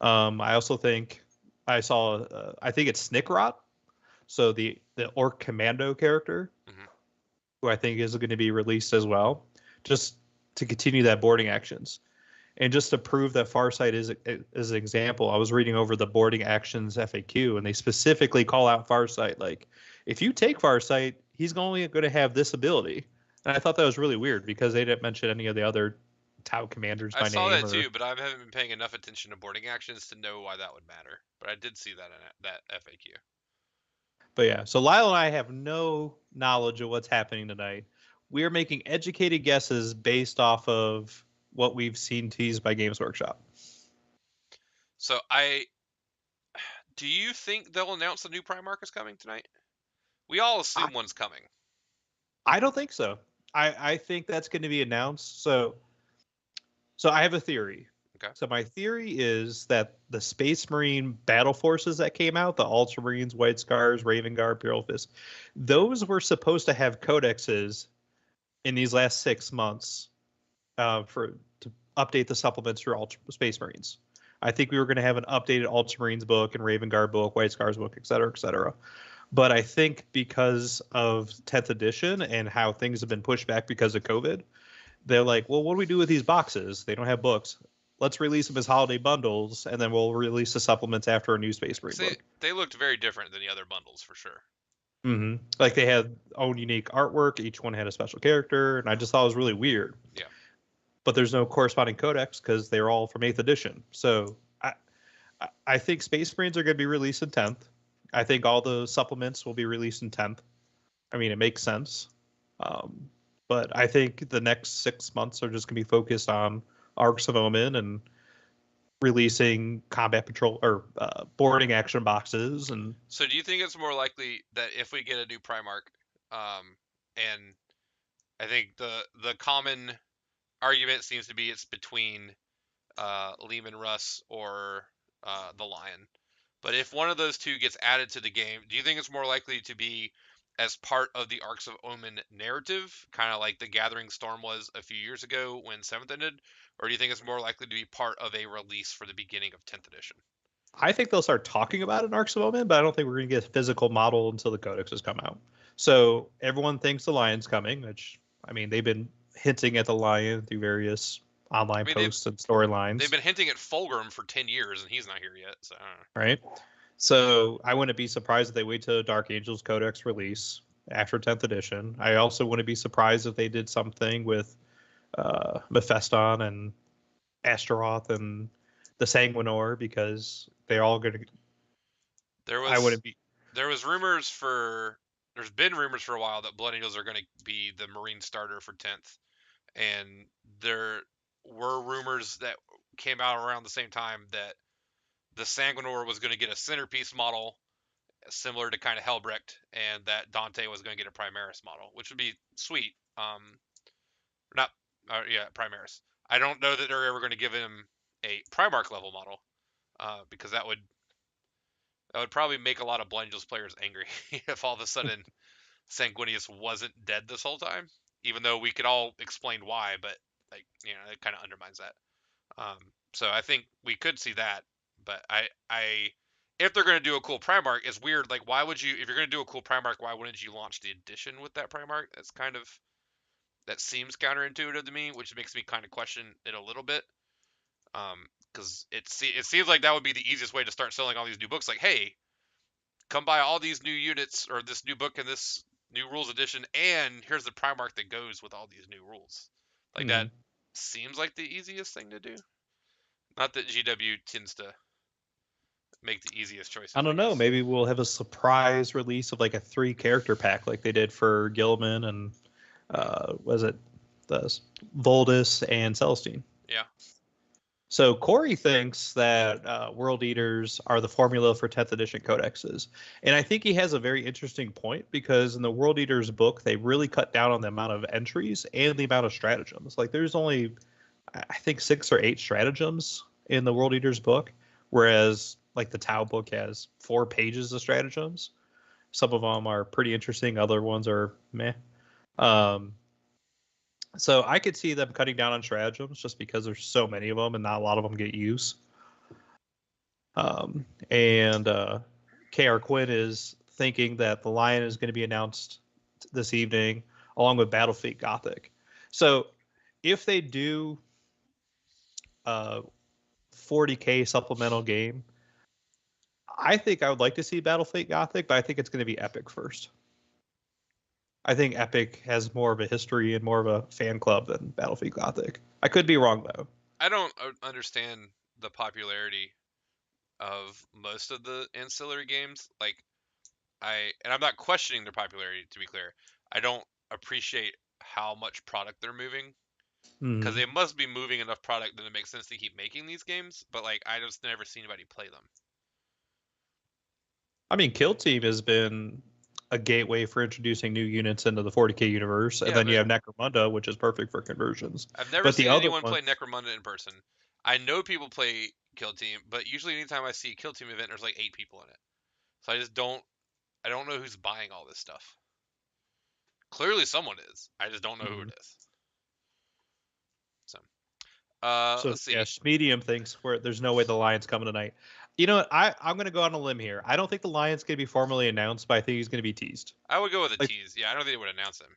I also think I saw, I think it's Snickrot, so the Orc Commando character, Hmm. who I think is going to be released as well, just to continue that boarding actions. And just to prove that Farsight is an example, I was reading over the boarding actions FAQ, and they specifically call out Farsight. Like, if you take Farsight, he's only going to have this ability. And I thought that was really weird because they didn't mention any of the other Tau commanders I by saw name that or. too, but I haven't been paying enough attention to boarding actions to know why that would matter. But I did see that in that FAQ. But yeah, so Lyle and I have no knowledge of what's happening tonight. We are making educated guesses based off of what we've seen teased by Games Workshop. So do you think they'll announce the new Primarch is coming tonight? We all I, assume one's coming. I don't think so. I think that's going to be announced. So I have a theory. Okay. So my theory is that the Space Marine battle forces that came out, the Ultramarines, White Scars, Raven Guard, Imperial Fist, those were supposed to have codexes in these last 6 months for to update the supplements for Space Marines. I think we were going to have an updated Ultramarines book and Raven Guard book, White Scars book, et cetera, et cetera. But I think because of 10th edition and how things have been pushed back because of COVID, they're like, well, what do we do with these boxes? They don't have books. Let's release them as holiday bundles, and then we'll release the supplements after a new Space Marine See, book. they looked very different than the other bundles for sure. Like they had own unique artwork. Each one had a special character, and I just thought it was really weird. Yeah. But there's no corresponding codex because they're all from 8th edition. So I think Space Marines are going to be released in 10th. I think all the supplements will be released in 10th. I mean, it makes sense. But I think the next 6 months are just going to be focused on Arks of Omen and releasing combat patrol or boarding action boxes. And So do you think it's more likely that if we get a new Primarch, and I think the common argument seems to be it's between Lehman Russ or the Lion. But if one of those two gets added to the game, do you think it's more likely to be as part of the Arks of Omen narrative, kind of like the Gathering Storm was a few years ago when 7th ended? Or do you think it's more likely to be part of a release for the beginning of 10th edition? I think they'll start talking about it in Arks of Omen, but I don't think we're going to get a physical model until the codexes come out. So everyone thinks the Lion's coming, which, I mean, they've been hinting at the Lion through various online I mean, posts and they've storylines, been hinting at Fulgrim for 10 years, and he's not here yet. So I don't know. right? So I wouldn't be surprised if they wait till Dark Angels Codex release after 10th edition. I also wouldn't be surprised if they did something with Mephiston and Astaroth and the Sanguinor because they're all going to. There I was wouldn't be. there was rumors for there's been rumors for a while that Blood Angels are going to be the Marine starter for 10th, and there were rumors that came out around the same time that the Sanguinor was going to get a centerpiece model similar to kind of Helbrecht, and that Dante was going to get a Primaris model, which would be sweet. Not, yeah, Primaris. I don't know that they're ever going to give him a Primarch level model, because that would probably make a lot of Blood Angels players angry if all of a sudden Sanguinius wasn't dead this whole time, even though we could all explain why, but like it kind of undermines that. Um, so I think we could see that, but if they're going to do a cool Primarch, it's weird. Like, why would you, if you're going to do a cool Primarch, why wouldn't you launch the edition with that Primarch? That seems counterintuitive to me, which makes me kind of question it a little bit. Because it seems like that would be the easiest way to start selling all these new books. Like, hey, come buy all these new units or this new book and this new rules edition, and here's the Primarch that goes with all these new rules. Like that Hmm. seems like the easiest thing to do. Not that GW tends to make the easiest I choices, I don't know. guess. Maybe we'll have a surprise release of like a 3 character pack, like they did for Gilman and was it the Voldus and Celestine. Yeah. So Corey thinks that World Eaters are the formula for 10th edition codexes. And I think he has a very interesting point because in the World Eaters book, they really cut down on the amount of entries and the amount of stratagems. Like there's only, I think, 6 or 8 stratagems in the World Eaters book, whereas like the Tau book has 4 pages of stratagems. Some of them are pretty interesting. Other ones are meh. Um, So I could see them cutting down on stratagems just because there's so many of them and not a lot of them get use. And KR Quinn is thinking that the Lion is going to be announced this evening, along with Battlefleet Gothic. So if they do a 40K supplemental game, I think I would like to see Battlefleet Gothic, but I think it's going to be Epic first. I think Epic has more of a history and more of a fan club than Battlefleet Gothic. I could be wrong though. I don't understand the popularity of most of the ancillary games. Like I'm not questioning their popularity, to be clear. I don't appreciate how much product they're moving because Hmm. they must be moving enough product that it makes sense to keep making these games. But like, I just never see anybody play them. I mean, Kill Team has been a gateway for introducing new units into the 40K universe, and Yeah, then you but have Necromunda, which is perfect for conversions. I've never But the seen other anyone play ones, Necromunda in person. I know people play Kill Team, but usually anytime I see a Kill Team event, there's like 8 people in it. So I don't know who's buying all this stuff. Clearly someone is. I just don't know who it mhm. is. So, So let's yeah, see. Medium thinks where there's no way the Lions coming tonight. You know what? I'm going to go on a limb here. I don't think the Lions going to be formally announced, but I think he's going to be teased. I would go with a Like, tease. Yeah, I don't think they would announce him,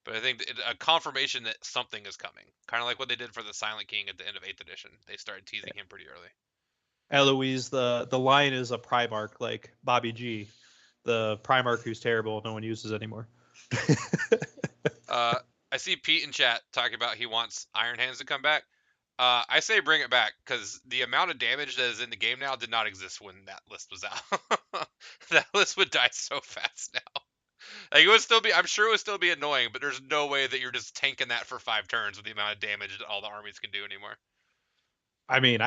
but I think a confirmation that something is coming. Kind of like what they did for the Silent King at the end of 8th edition. They started teasing him pretty early. Eloise, the Lion is a Primarch, like Bobby G, the Primarch who's terrible, no one uses anymore. Uh, I see Pete in chat talking about he wants Iron Hands to come back. I say bring it back because the amount of damage that is in the game now did not exist when that list was out. That list would die so fast now. Like it would still be, I'm sure it would still be annoying, but there's no way that you're just tanking that for 5 turns with the amount of damage that all the armies can do anymore. I mean,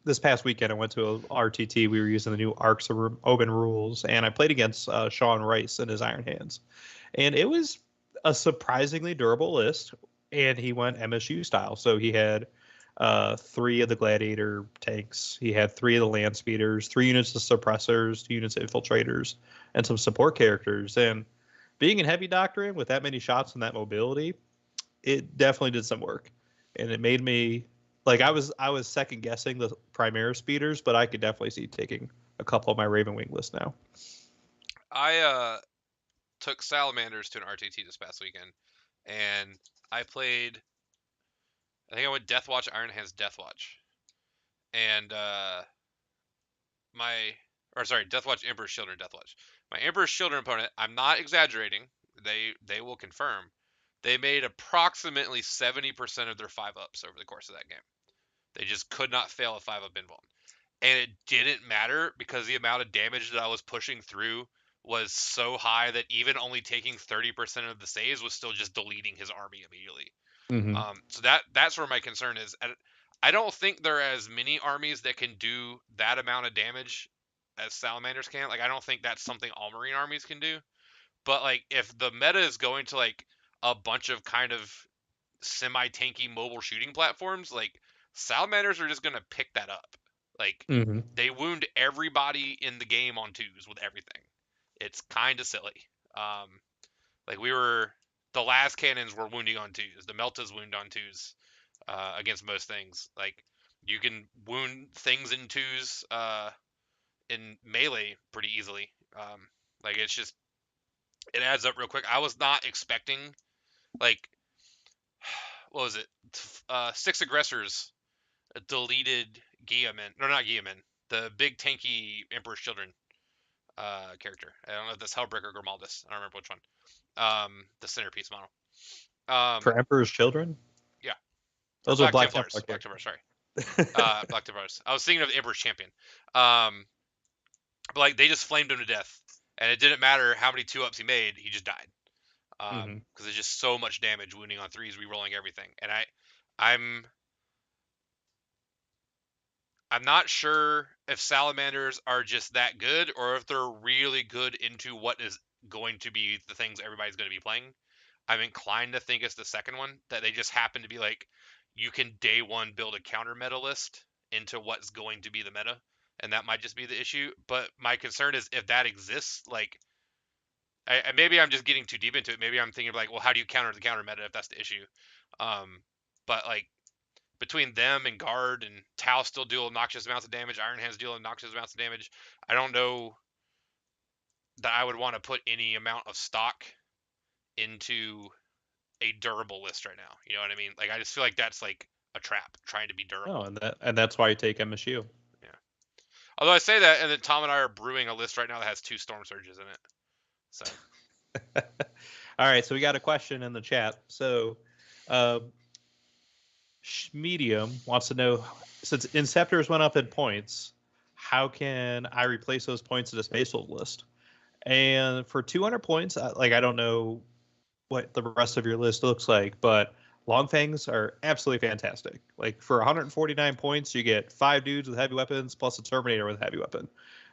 this past weekend I went to a RTT. We were using the new Arks of Omen rules, and I played against Sean Rice and his Iron Hands, and it was a surprisingly durable list. And he went MSU style, so he had three of the Gladiator tanks, he had three of the Land Speeders, 3 units of suppressors, 2 units of infiltrators, and some support characters. And being in Heavy Doctrine with that many shots and that mobility, it definitely did some work, and it made me like I was second guessing the Primera speeders, but I could definitely see taking a couple of my Raven Wing list now. I took Salamanders to an RTT this past weekend, and I played. I think I went Deathwatch Iron Hands Deathwatch, and my or sorry Deathwatch Emperor's Children Deathwatch. My Emperor's Children opponent. I'm not exaggerating. They will confirm. They made approximately 70% of their 5-ups over the course of that game. They just could not fail a 5-up invuln. And it didn't matter because the amount of damage that I was pushing through was so high that even only taking 30% of the saves was still just deleting his army immediately. Mm-hmm. So that's where my concern is. I don't think there are as many armies that can do that amount of damage as salamanders can. Like I don't think that's something all marine armies can do. But like if the meta is going to like a bunch of kind of semi-tanky mobile shooting platforms, like salamanders are just gonna pick that up. Like Mm-hmm. they wound everybody in the game on twos with everything. It's kind of silly. Um, like the last cannons were wounding on twos. The Meltas wound on twos against most things. Like you can wound things in twos in melee pretty easily. Like it's just it adds up real quick. I was not expecting like what was it? 6 aggressors deleted Guilliman. No, not Guilliman. The big tanky Emperor's Children character. I don't know if that's Hellbreaker or Grimaldus. I don't remember which one. The centerpiece model. For Um, Emperor's Children, yeah, or those are Black Black Templars. Templar Black Templars. Sorry, characters. Black Templars. I was thinking of the Emperor's Champion. Um, but like they just flamed him to death, and it didn't matter how many 2-ups he made. He just died. Mm-hmm. Because there's just so much damage wounding on threes, re-rolling everything, and I'm I'm not sure if salamanders are just that good or if they're really good into what is going to be the things everybody's going to be playing. I'm inclined to think it's the second one, that they just happen to be like, you can day one build a counter meta list into what's going to be the meta, and that might just be the issue. But my concern is if that exists, like maybe I'm just getting too deep into it. Maybe I'm thinking like, well, how do you counter the counter meta if that's the issue? But like between them and guard and Tau still do obnoxious amounts of damage, Iron Hands deal obnoxious amounts of damage. I don't know that I would want to put any amount of stock into a durable list right now. You know what I mean? Like I just feel like that's like a trap trying to be No, durable. and that's why you take MSU. Yeah. Although I say that, and then Tom and I are brewing a list right now that has 2 Storm Surges in it. So All right, so we got a question in the chat. So, uh, Medium wants to know, since Inceptors went up in points, how can I replace those points in a Space Wolf list? And for 200 points, like I don't know what the rest of your list looks like, but long fangs are absolutely fantastic. Like for 149 points, you get 5 dudes with heavy weapons plus a Terminator with a heavy weapon.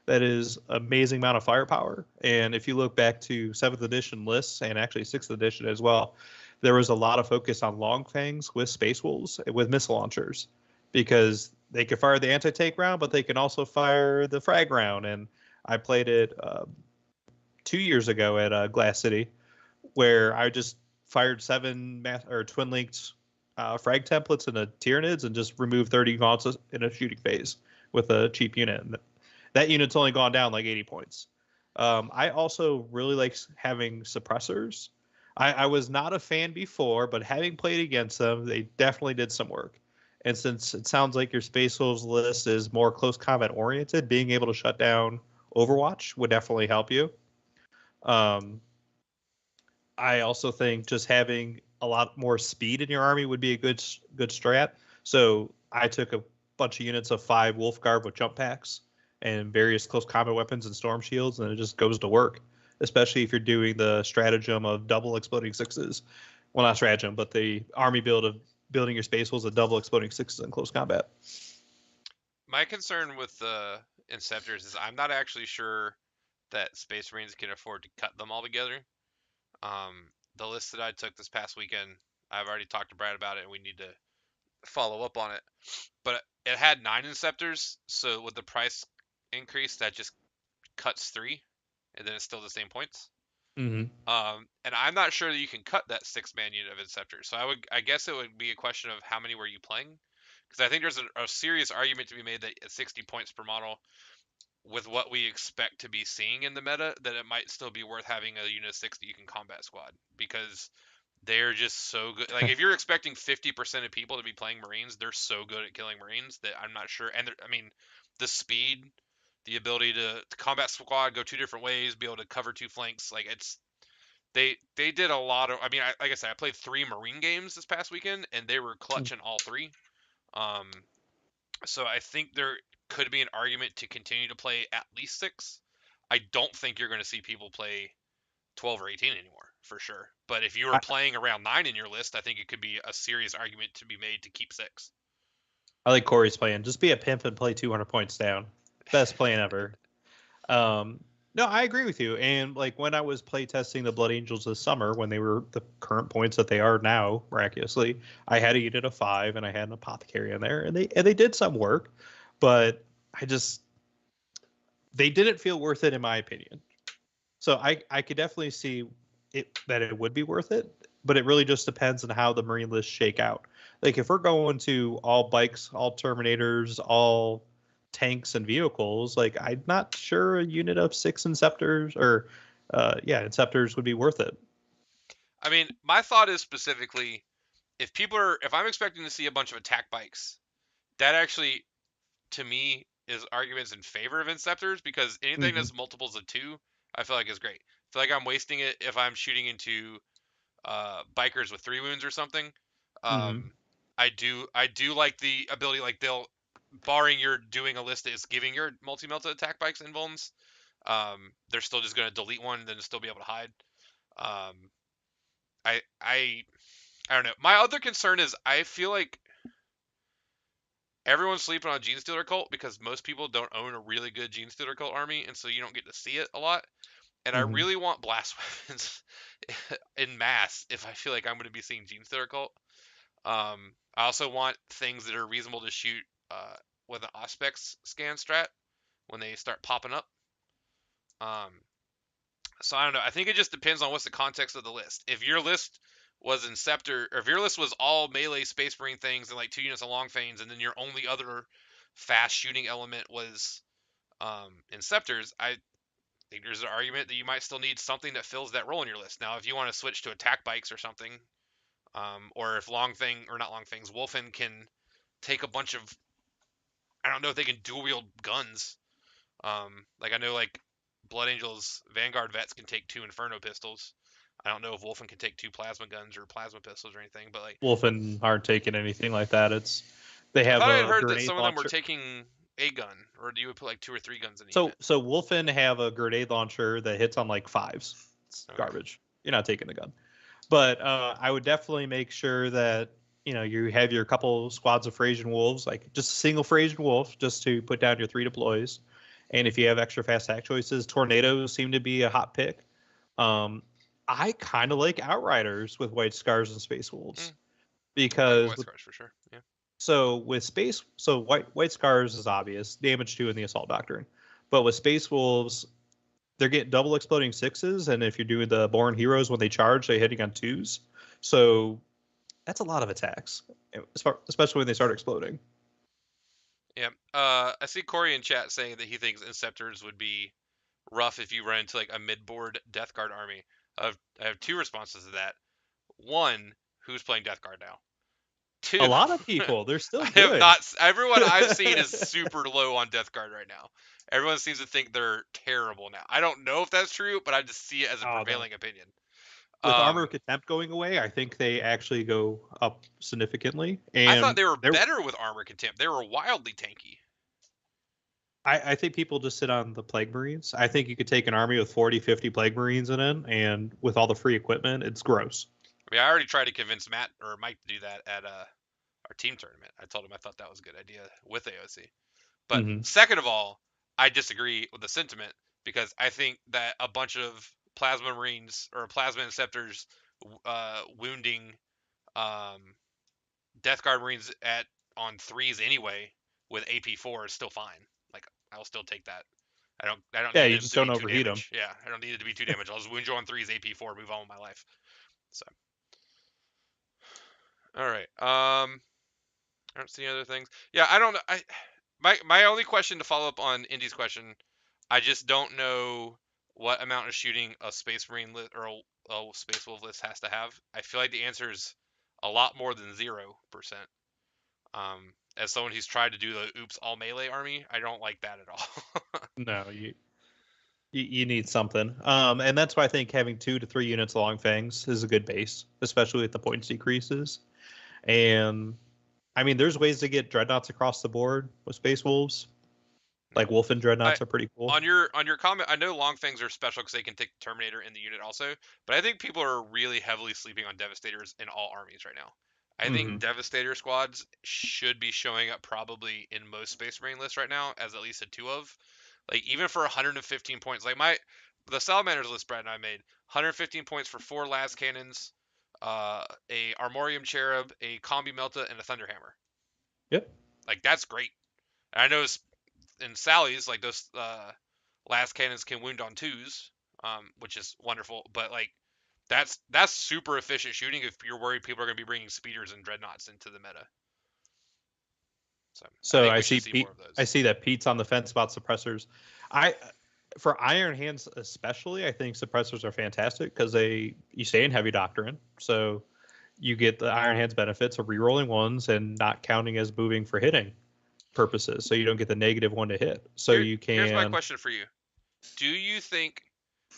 That is amazing amount of firepower. And if you look back to 7th edition lists and actually 6th edition as well, there was a lot of focus on long fangs with space wolves with missile launchers because they could fire the anti-tank round, but they can also fire the frag round. And I played it 2 years ago at Glass City, where I just fired 7 twin linked frag templates into Tyranids and just removed 30 gaunts in a shooting phase with a cheap unit. And that unit's only gone down like 80 points. I also really like having suppressors. I was not a fan before, but having played against them, they definitely did some work. And since it sounds like your Space Wolves list is more close combat oriented, being able to shut down Overwatch would definitely help you. Um, I also think just having a lot more speed in your army would be a good strat. So I took a bunch of units of 5 Wolf Guard with jump packs and various close combat weapons and storm shields, and it just goes to work. Especially if you're doing the stratagem of double exploding sixes. Well, not stratagem, but the army build of building your space wolves with double exploding sixes in close combat. my concern with the Inceptors is I'm not actually sure that Space Marines can afford to cut them all together. The list that I took this past weekend, I've already talked to Brad about it, and we need to follow up on it. But it had 9 Inceptors, so with the price increase, that just cuts 3, and then it's still the same points. Mm-hmm. And I'm not sure that you can cut that 6-man unit of Inceptors. So I guess it would be a question of how many were you playing, because I think there's a serious argument to be made that at 60 points per model, with what we expect to be seeing in the meta, that it might still be worth having a unit of 6 that you can combat squad, because they're just so good. Like if you're expecting 50% of people to be playing Marines, they're so good at killing Marines that I'm not sure. And I mean, the speed, the ability to combat squad, go 2 different ways, be able to cover 2 flanks, like it's they did a lot of. I mean, like I said, I played 3 Marine games this past weekend, and they were clutch in all 3. Um, so I think there could be an argument to continue to play at least 6. I don't think you're going to see people play 12 or 18 anymore for sure. But if you were I, playing around 9 in your list, I think it could be a serious argument to be made to keep 6. I like Corey's plan. Just be a pimp and play 200 points down. Best plan ever. Um, no, I agree with you. And like when I was play testing the Blood Angels this summer, when they were the current points that they are now, miraculously, I had a unit of 5 and I had an apothecary in there, and they did some work, but I just they didn't feel worth it in my opinion. So I could definitely see it that it would be worth it, but it really just depends on how the Marine lists shake out. Like if we're going to all bikes, all Terminators, all tanks and vehicles, like I'm not sure a unit of 6 Inceptors or Inceptors would be worth it. I mean, my thought is specifically if I'm expecting to see a bunch of attack bikes, that actually to me is arguments in favor of Inceptors, because anything Mm-hmm. that's multiples of 2, I feel like is great. I feel like I'm wasting it if I'm shooting into bikers with 3 wounds or something. Mm-hmm. Um, I do like the ability, like they'll, barring you're doing a list that is giving your multi-melta attack bikes invulns, they're still just going to delete one and then still be able to hide. Um, I I I don't know. My other concern is I feel like everyone's sleeping on Gene Stealer Cult because most people don't own a really good Gene Stealer Cult army, and so you don't get to see it a lot. And I Mm-hmm. really want blast weapons in mass if I feel like I'm going to be seeing Gene Stealer Cult. I also want things that are reasonable to shoot with an Auspex scan strat when they start popping up. Um, So I don't know. I think it just depends on what's the context of the list. If your list was Inceptor, or if your list was all melee Space Marine things and like 2 units of long fangs, and then your only other fast shooting element was Inceptors, I think there's an argument that you might still need something that fills that role in your list. Now, if you want to switch to attack bikes or something, or if Long Fang, or not Long Fangs, Wolfen can take a bunch of, I don't know if they can dual wield guns. Like I know like Blood Angels Vanguard vets can take 2 Inferno pistols. I don't know if Wolfen can take 2 plasma guns or plasma pistols or anything, but like Wolfen aren't taking anything like that. They I have thought I had a heard that grenade some of them were launcher. taking a gun, or you would put like 2 or 3 guns in a So unit. so Wolfen have a grenade launcher that hits on like fives. It's Okay. garbage. You're not taking the gun. But I would definitely make sure that you have your couple squads of Frasian wolves, like just a single Frasian wolf, just to put down your 3 deploys. And if you have extra fast attack choices, tornadoes seem to be a hot pick. Um, I kind of like Outriders with White Scars and Space Wolves Mm, I'm fine with because White Scars for sure. Yeah. White Scars is obvious damage 2 in the Assault Doctrine, but with Space Wolves they're getting double exploding sixes, and if you're doing the Born Heroes when they charge, they're hitting on twos. So that's a lot of attacks, especially when they start exploding. Yeah. I see Corey in chat saying that he thinks Inceptors would be rough if you run into like a mid-board Death Guard army. I have 2 responses to that. One, who's playing Death Guard now? A Two, lot of people, they're still I have good. not. Everyone I've seen is super low on Death Guard right now. Everyone seems to think they're terrible now. I don't know if that's true, but I just see it as a Oh no. prevailing opinion. With Armor Um, of Contempt going away, I think they actually go up significantly. I thought And they were better with Armor Contempt. They were wildly tanky. I think people just sit on the Plague Marines. I think you could take an army with 40, 50 Plague Marines in it, and with all the free equipment, it's gross. I mean, I already tried to convince Matt or Mike to do that at our team tournament. I told him I thought that was a good idea with AOC. But Mm-hmm. second of all, I disagree with the sentiment because I think that a bunch of plasma marines or plasma inceptors wounding um, Death Guard marines at on threes anyway with AP4 is still fine. Like I'll still take that. I don't Yeah, need you them just to be don't two overheat them. damage. Yeah, I don't need it to be 2 damage. I'll just wound you on threes AP4, move on with my life. So all right. I don't see any other things. Yeah, I don't know. My only question to follow up on Indy's question, I just don't know what amount of shooting a Space Marine or a Space Wolf list has to have. I feel like the answer is a lot more than 0%. As someone who's tried to do the oops all melee army, I don't like that at all. No, you need something. And that's why I think having 2 to 3 units of Long Fangs is a good base, especially with the points decreases. And I mean, there's ways to get dreadnoughts across the board with Space Wolves. Like Wolf and I dreadnoughts are pretty cool. on your comment, I know long things are special because they can take the Terminator in the unit also, but I think people are really heavily sleeping on Devastators in all armies right now. I Hmm. think Devastator squads should be showing up probably in most Space Marine lists right now as at least a two of. Like even for 115 points, like the Salamanders list Brad and I made 115 points for 4 las cannons, a Armorium Cherub, a Combi Melta, and a Thunderhammer. Yep. Like that's great. And I know in Sally's, like those last cannons can wound on twos, which is wonderful. But like that's super efficient shooting if you're worried people are going to be bringing speeders and dreadnoughts into the meta. So I So think I we should see see more Pete. of I those. see that Pete's on the fence about suppressors. I For Iron Hands especially, I think suppressors are fantastic because you stay in heavy doctrine, so you get the Iron Hands benefits of rerolling ones and not counting as moving for hitting purposes, so you don't get the -1 to hit. So you Here's my can. question for you: do you think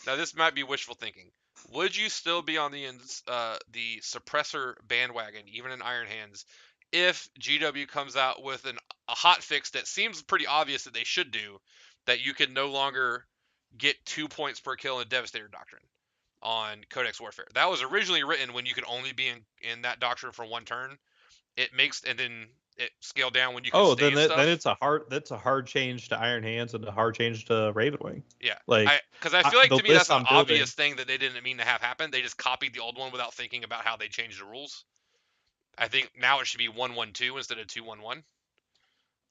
now this might be wishful thinking? Would you still be on the suppressor bandwagon, even in Iron Hands, if GW comes out with a hot fix that seems pretty obvious that they should do, that you can no longer get 2 points per kill in Devastator Doctrine on Codex Warfare? That was originally written when you could only be in that doctrine for 1 turn. It makes and then it scaled down when you can Oh, then stave then stuff. it's a hard change to Iron Hands and a hard change to Ravenwing. Yeah, Like because I feel like the to me that's list an I'm building. obvious thing that they didn't mean to have happen. They just copied the old one without thinking about how they changed the rules. I think now it should be 1-1-2 instead of 2-1-1.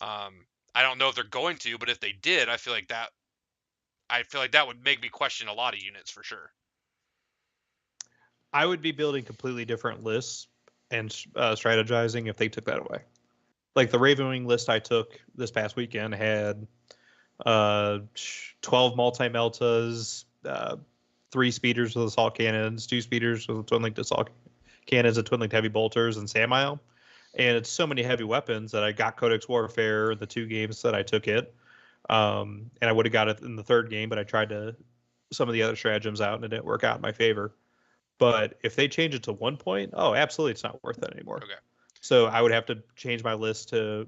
I don't know if they're going to, but if they did, I feel like that I feel like that would make me question a lot of units for sure. I would be building completely different lists and strategizing if they took that away. Like the Raven Wing list I took this past weekend had 12 multi-meltas, 3 speeders with assault cannons, 2 speeders with twin-linked assault cannons and twin-linked heavy bolters and Samile. And it's so many heavy weapons that I got Codex Warfare in the 2 games that I took it. And I would have got it in the 3rd game, but I tried some of the other stratagems out and it didn't work out in my favor. But if they change it to 1 point, oh, absolutely, it's not worth it anymore. Okay. So I would have to change my list to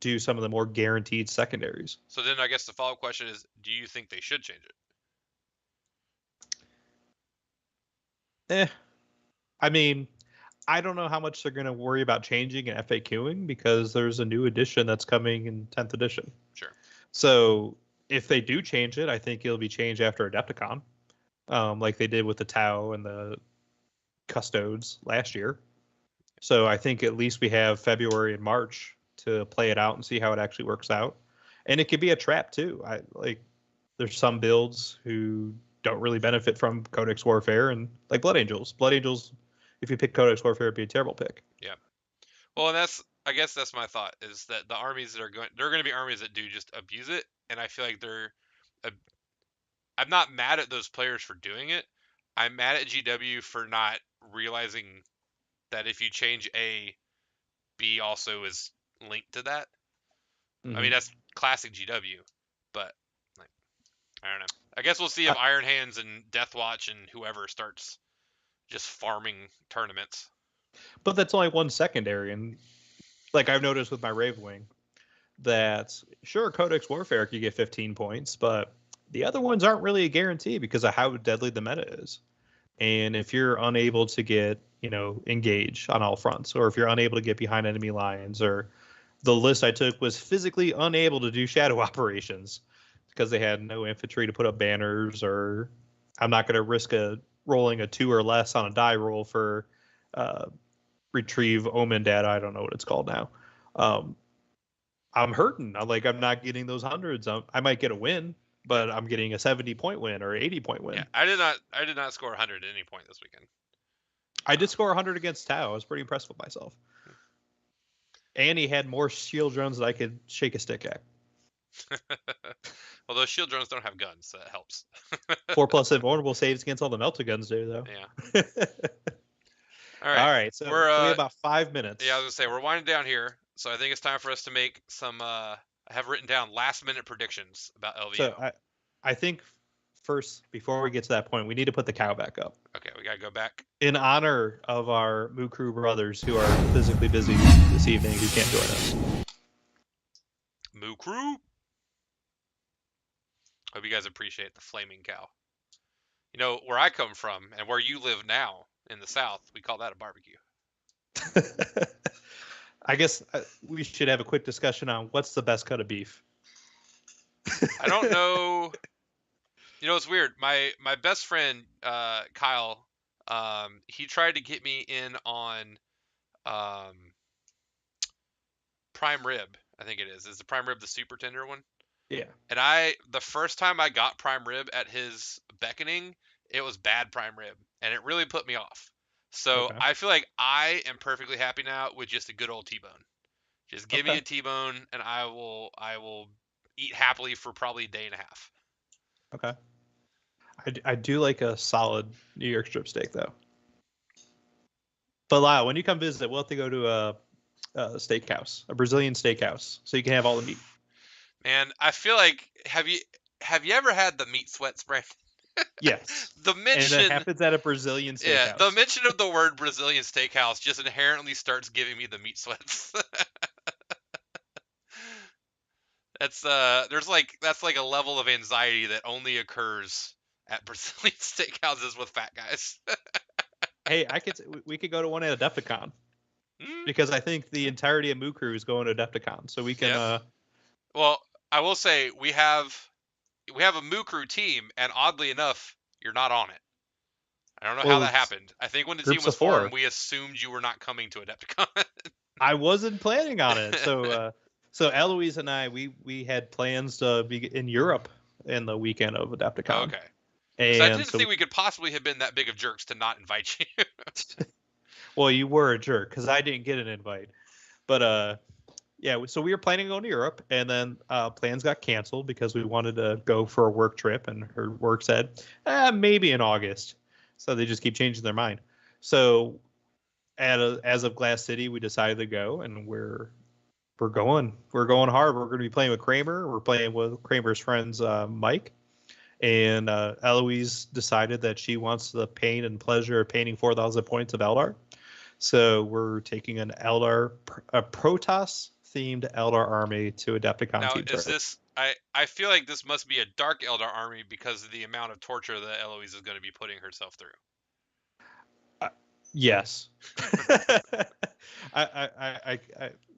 do some of the more guaranteed secondaries. So then I guess the follow-up question is, do you think they should change it? I mean, I don't know how much they're going to worry about changing and FAQing because there's a new edition that's coming in 10th edition. Sure. So if they do change it, I think it'll be changed after Adepticon, like they did with the Tau and the Custodes last year. So I think at least we have February and March to play it out and see how it actually works out. And it could be a trap too. There's some builds who don't really benefit from Codex Warfare, and like Blood Angels. Blood Angels, if you pick Codex Warfare, it'd be a terrible pick. Yeah. Well, and I guess that's my thought, is that the armies that there are going to be armies that do just abuse it, and I feel like I'm not mad at those players for doing it. I'm mad at GW for not realizing that if you change A, B also is linked to that. Mm-hmm. I mean, that's classic GW, but like, I don't know. I guess we'll see if Iron Hands and Deathwatch and whoever starts just farming tournaments. But that's only one secondary, and like I've noticed with my Ravewing, that sure Codex Warfare could get 15 points, but the other ones aren't really a guarantee because of how deadly the meta is. And if you're unable to get, engage on all fronts, or if you're unable to get behind enemy lines, or the list I took was physically unable to do shadow operations because they had no infantry to put up banners, or I'm not going to risk rolling a 2 or less on a die roll for retrieve omen data. I don't know what it's called now. I'm hurting. I'm not getting those hundreds. I might get a win, but I'm getting a 70-point win or 80-point win. Yeah, I did not score 100 at any point this weekend. I did score 100 against Tau. I was pretty impressed with myself. And he had more shield drones that I could shake a stick at. Well, those shield drones don't have guns, so that helps. 4+ invulnerable saves against all the melted guns do, though. Yeah. All right. So we have about 5 minutes. Yeah, I was gonna say we're winding down here, so I think it's time for us to make some. I have written down last-minute predictions about LVO. So I think first, before we get to that point, we need to put the cow back up. Okay, we gotta go back. In honor of our Moo Crew brothers who are physically busy this evening who can't join us. Moo Crew. Hope you guys appreciate the flaming cow. Where I come from and where you live now in the South, we call that a barbecue. I guess we should have a quick discussion on what's the best cut of beef. I don't know. It's weird. My best friend Kyle, he tried to get me in on prime rib. I think it is. Is the prime rib the super tender one? Yeah. And the first time I got prime rib at his beckoning, it was bad prime rib, and it really put me off. So okay. I feel like I am perfectly happy now with just a good old T-bone. Just give me a T-bone, and I will eat happily for probably a day and a half. Okay. I do like a solid New York strip steak, though. But Lyle, when you come visit, we'll have to go to a steakhouse, a Brazilian steakhouse, so you can have all the meat. Man, I feel like have you ever had the meat sweats, Brandon? Yes. The mention, and it happens at a Brazilian steakhouse. Yeah, the mention of the word Brazilian steakhouse just inherently starts giving me the meat sweats. That's like a level of anxiety that only occurs at Brazilian steakhouses with fat guys. Hey, we could go to one at Adepticon. Because I think the entirety of Moo Crew is going to Adepticon, so we can. Yeah. Well, I will say we have a Moo Crew team, and oddly enough, you're not on it. I don't know how that happened. I think when the team was formed, we assumed you were not coming to Adepticon. I wasn't planning on it, so Eloise and I we had plans to be in Europe in the weekend of Oh, Adepticon. okay. Because I And didn't so, think we could possibly have been that big of jerks to not invite you. well, you were a jerk because I didn't get an invite. But yeah, so we were planning on going to Europe, and then plans got canceled because we wanted to go for a work trip, and her work said maybe in August. So they just keep changing their mind. So as of Glass City, we decided to go, and we're going hard. We're going to be playing with Kramer. We're playing with Kramer's friends, Mike, and Eloise decided that she wants the pain and pleasure of painting 4,000 points of Eldar. So we're taking a Protoss themed Eldar army to Adepticon Now, team is trip. this? I feel like this must be a Dark Eldar army because of the amount of torture that Eloise is going to be putting herself through. Uh, yes.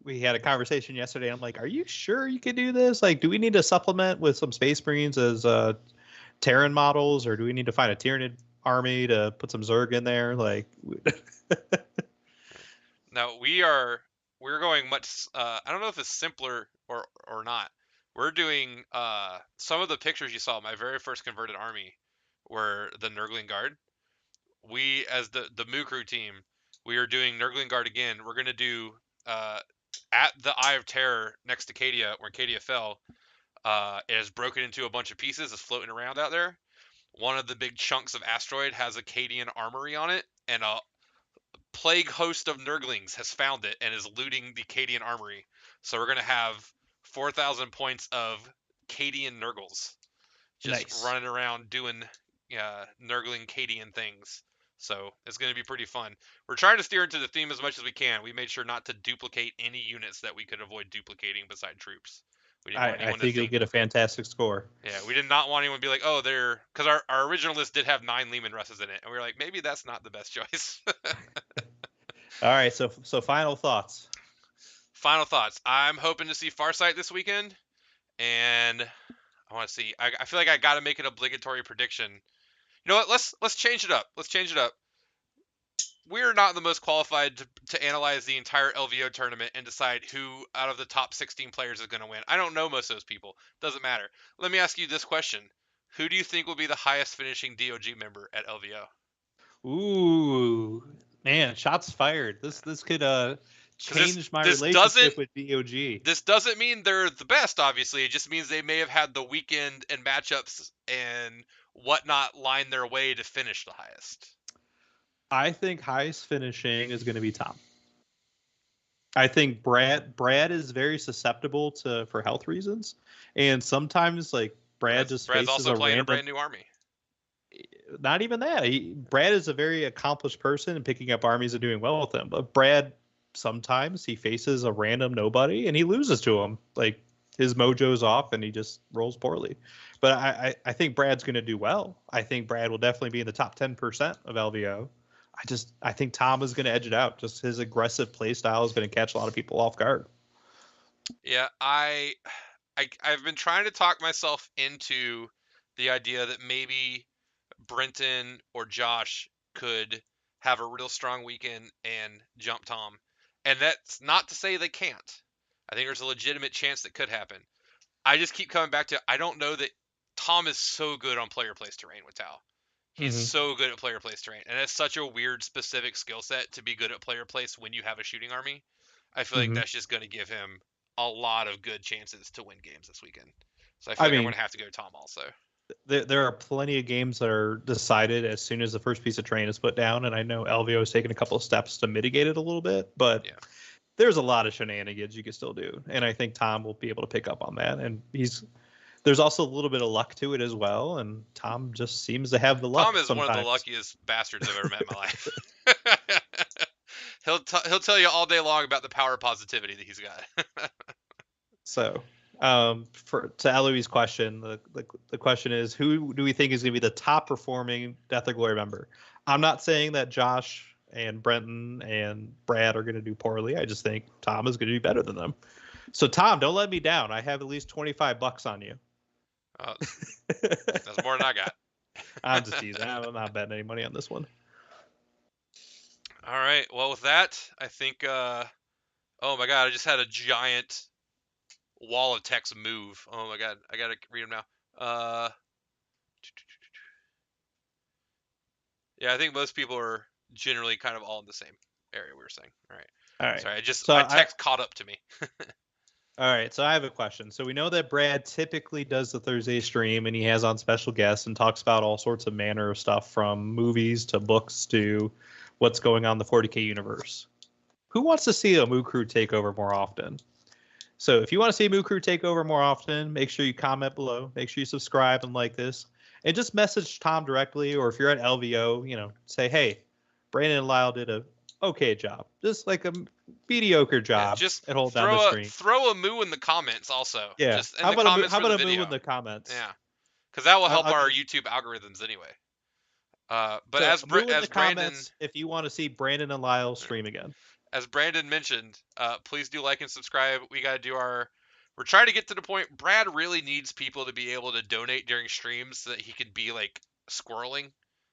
We had a conversation yesterday. I'm like, are you sure you can do this? Like, do we need to supplement with some Space Marines as Terran models, or do we need to find a Tyranid army to put some Zerg in there? Like, Now we're going much. I don't know if it's simpler or not. We're doing some of the pictures you saw. My very first converted army were the Nurgling Guard. We, as the Moo Crew team, we are doing Nurgling Guard again. We're gonna do uh, at the Eye of Terror next to Cadia, where Cadia fell. It has broken into a bunch of pieces. It's floating around out there. One of the big chunks of asteroid has a Cadian armory on it, and a plague host of Nurglings has found it and is looting the Cadian armory. So we're gonna have 4,000 points of Cadian Nurgles just nice. running around doing Nurgling Cadian things. So it's going to be pretty fun. We're trying to steer into the theme as much as we can. We made sure not to duplicate any units that we could avoid duplicating beside troops. We didn't want I anyone to think you'll think. get a fantastic score. Yeah, we did not want anyone to be like, oh, they're. Because our original list did have 9 Lehman Russes in it. And we were like, maybe that's not the best choice. All right, so final thoughts. Final thoughts. I'm hoping to see Farsight this weekend. And I want to see. I feel like I got to make an obligatory prediction. You know what? Let's change it up. Let's change it up. We're not the most qualified to analyze the entire LVO tournament and decide who out of the top 16 players is going to win. I don't know most of those people. Doesn't matter. Let me ask you this question. Who do you think will be the highest finishing DOG member at LVO? Ooh, man, shots fired. This could Because this change my this doesn't relationship with DOG. this doesn't mean they're the best. Obviously, it just means they may have had the weekend and matchups and whatnot line their way to finish the highest. I think highest finishing is going to be Tom. I think Brad is very susceptible to for health reasons, and sometimes like Brad just Brad's faces also a playing a random. brand new army. Not even that. Brad is a very accomplished person and picking up armies and doing well with them. But Brad sometimes he faces a random nobody and he loses to him. Like his mojo's off and he just rolls poorly. But I think Brad's going to do well. I think Brad will definitely be in the top 10% of LVO. I think Tom is going to edge it out. Just his aggressive play style is going to catch a lot of people off guard. Yeah, I've been trying to talk myself into the idea that maybe Brenton or Josh could have a real strong weekend and jump Tom. And that's not to say they can't. I think there's a legitimate chance that could happen. I just keep coming back to I don't know that Tom is so good on player place terrain with Tau. He's Mm-hmm. so good at player place terrain. And it's such a weird specific skill set to be good at player place when you have a shooting army. I feel like Mm-hmm. that's just going to give him a lot of good chances to win games this weekend. So I feel I like I'm going mean, to have to go Tom also. there are plenty of games that are decided as soon as the first piece of terrain is put down, and I know LVO has taken a couple of steps to mitigate it a little bit, but Yeah. there's a lot of shenanigans you can still do, and I think Tom will be able to pick up on that. And there's also a little bit of luck to it as well, and Tom just seems to have the Tom luck is one of the sometimes. luckiest bastards I've ever met in my life. He'll tell you all day long about the power of positivity that he's got. So, for to Eloise's question, the question is, who do we think is going to be the top performing Death or Glory member? I'm not saying that Josh and Brenton and Brad are going to do poorly. I just think Tom is going to do better than them. So, Tom, don't let me down. I have at least $25 on you. uh, that's more than I got. I'm just teasing. I'm not betting any money on this one. All right. Well, with that, I think. Oh my God! I just had a giant wall of text move. Oh my God! I gotta read them now. Uh, yeah, I think most people are generally kind of all in the same area we were saying. All right. All right. Sorry, So my I text caught up to me. All right, so I have a question. So we know that Brad typically does the Thursday stream and he has on special guests and talks about all sorts of manner of stuff from movies to books to what's going on in the 40K universe. Who wants to see a Moo Crew takeover more often? So if you want to see Moo Crew takeover more often, make sure you comment below. Make sure you subscribe and like this. And just message Tom directly, or if you're at LVO, say, hey, Brandon and Lyle did a okay job. Just like a mediocre Yeah, job just at hold down the stream. throw a moo in the comments also. Yeah. Just in the comments How for the about a move in video. the comments? Yeah, because that will help I'll our give YouTube algorithms anyway. But so move in the as Brandon comments if you want to see Brandon and Lyle stream again. as Brandon mentioned, please do like and subscribe. We got to do our. We're trying to get to the point. Brad really needs people to be able to donate during streams so that he can be like squirreling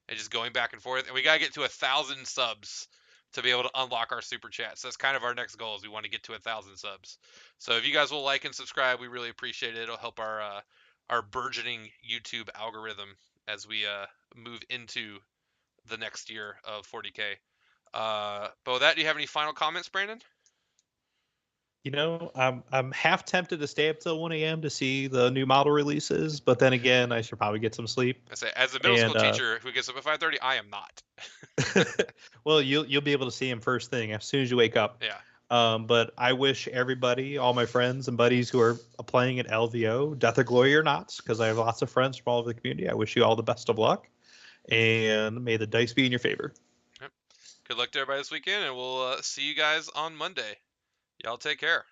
and just going back and forth. And we got to get to 1,000 subs to be able to unlock our super chats. That's kind of our next goal. Is we want to get to 1,000 subs. So if you guys will like and subscribe, we really appreciate it. It'll help our burgeoning YouTube algorithm as we move into the next year of 40K. But with that, do you have any final comments, Brandon? I'm half tempted to stay up till 1 a.m. to see the new model releases, but then again, I should probably get some sleep. I say, as a middle school And teacher who gets up at 5:30, I am not. well, you'll be able to see him first thing as soon as you wake up. Yeah. But I wish everybody, all my friends and buddies who are playing at LVO, death or glory or not, because I have lots of friends from all over the community. I wish you all the best of luck, and may the dice be in your favor. Yep. Good luck to everybody this weekend, and we'll see you guys on Monday. Y'all take care.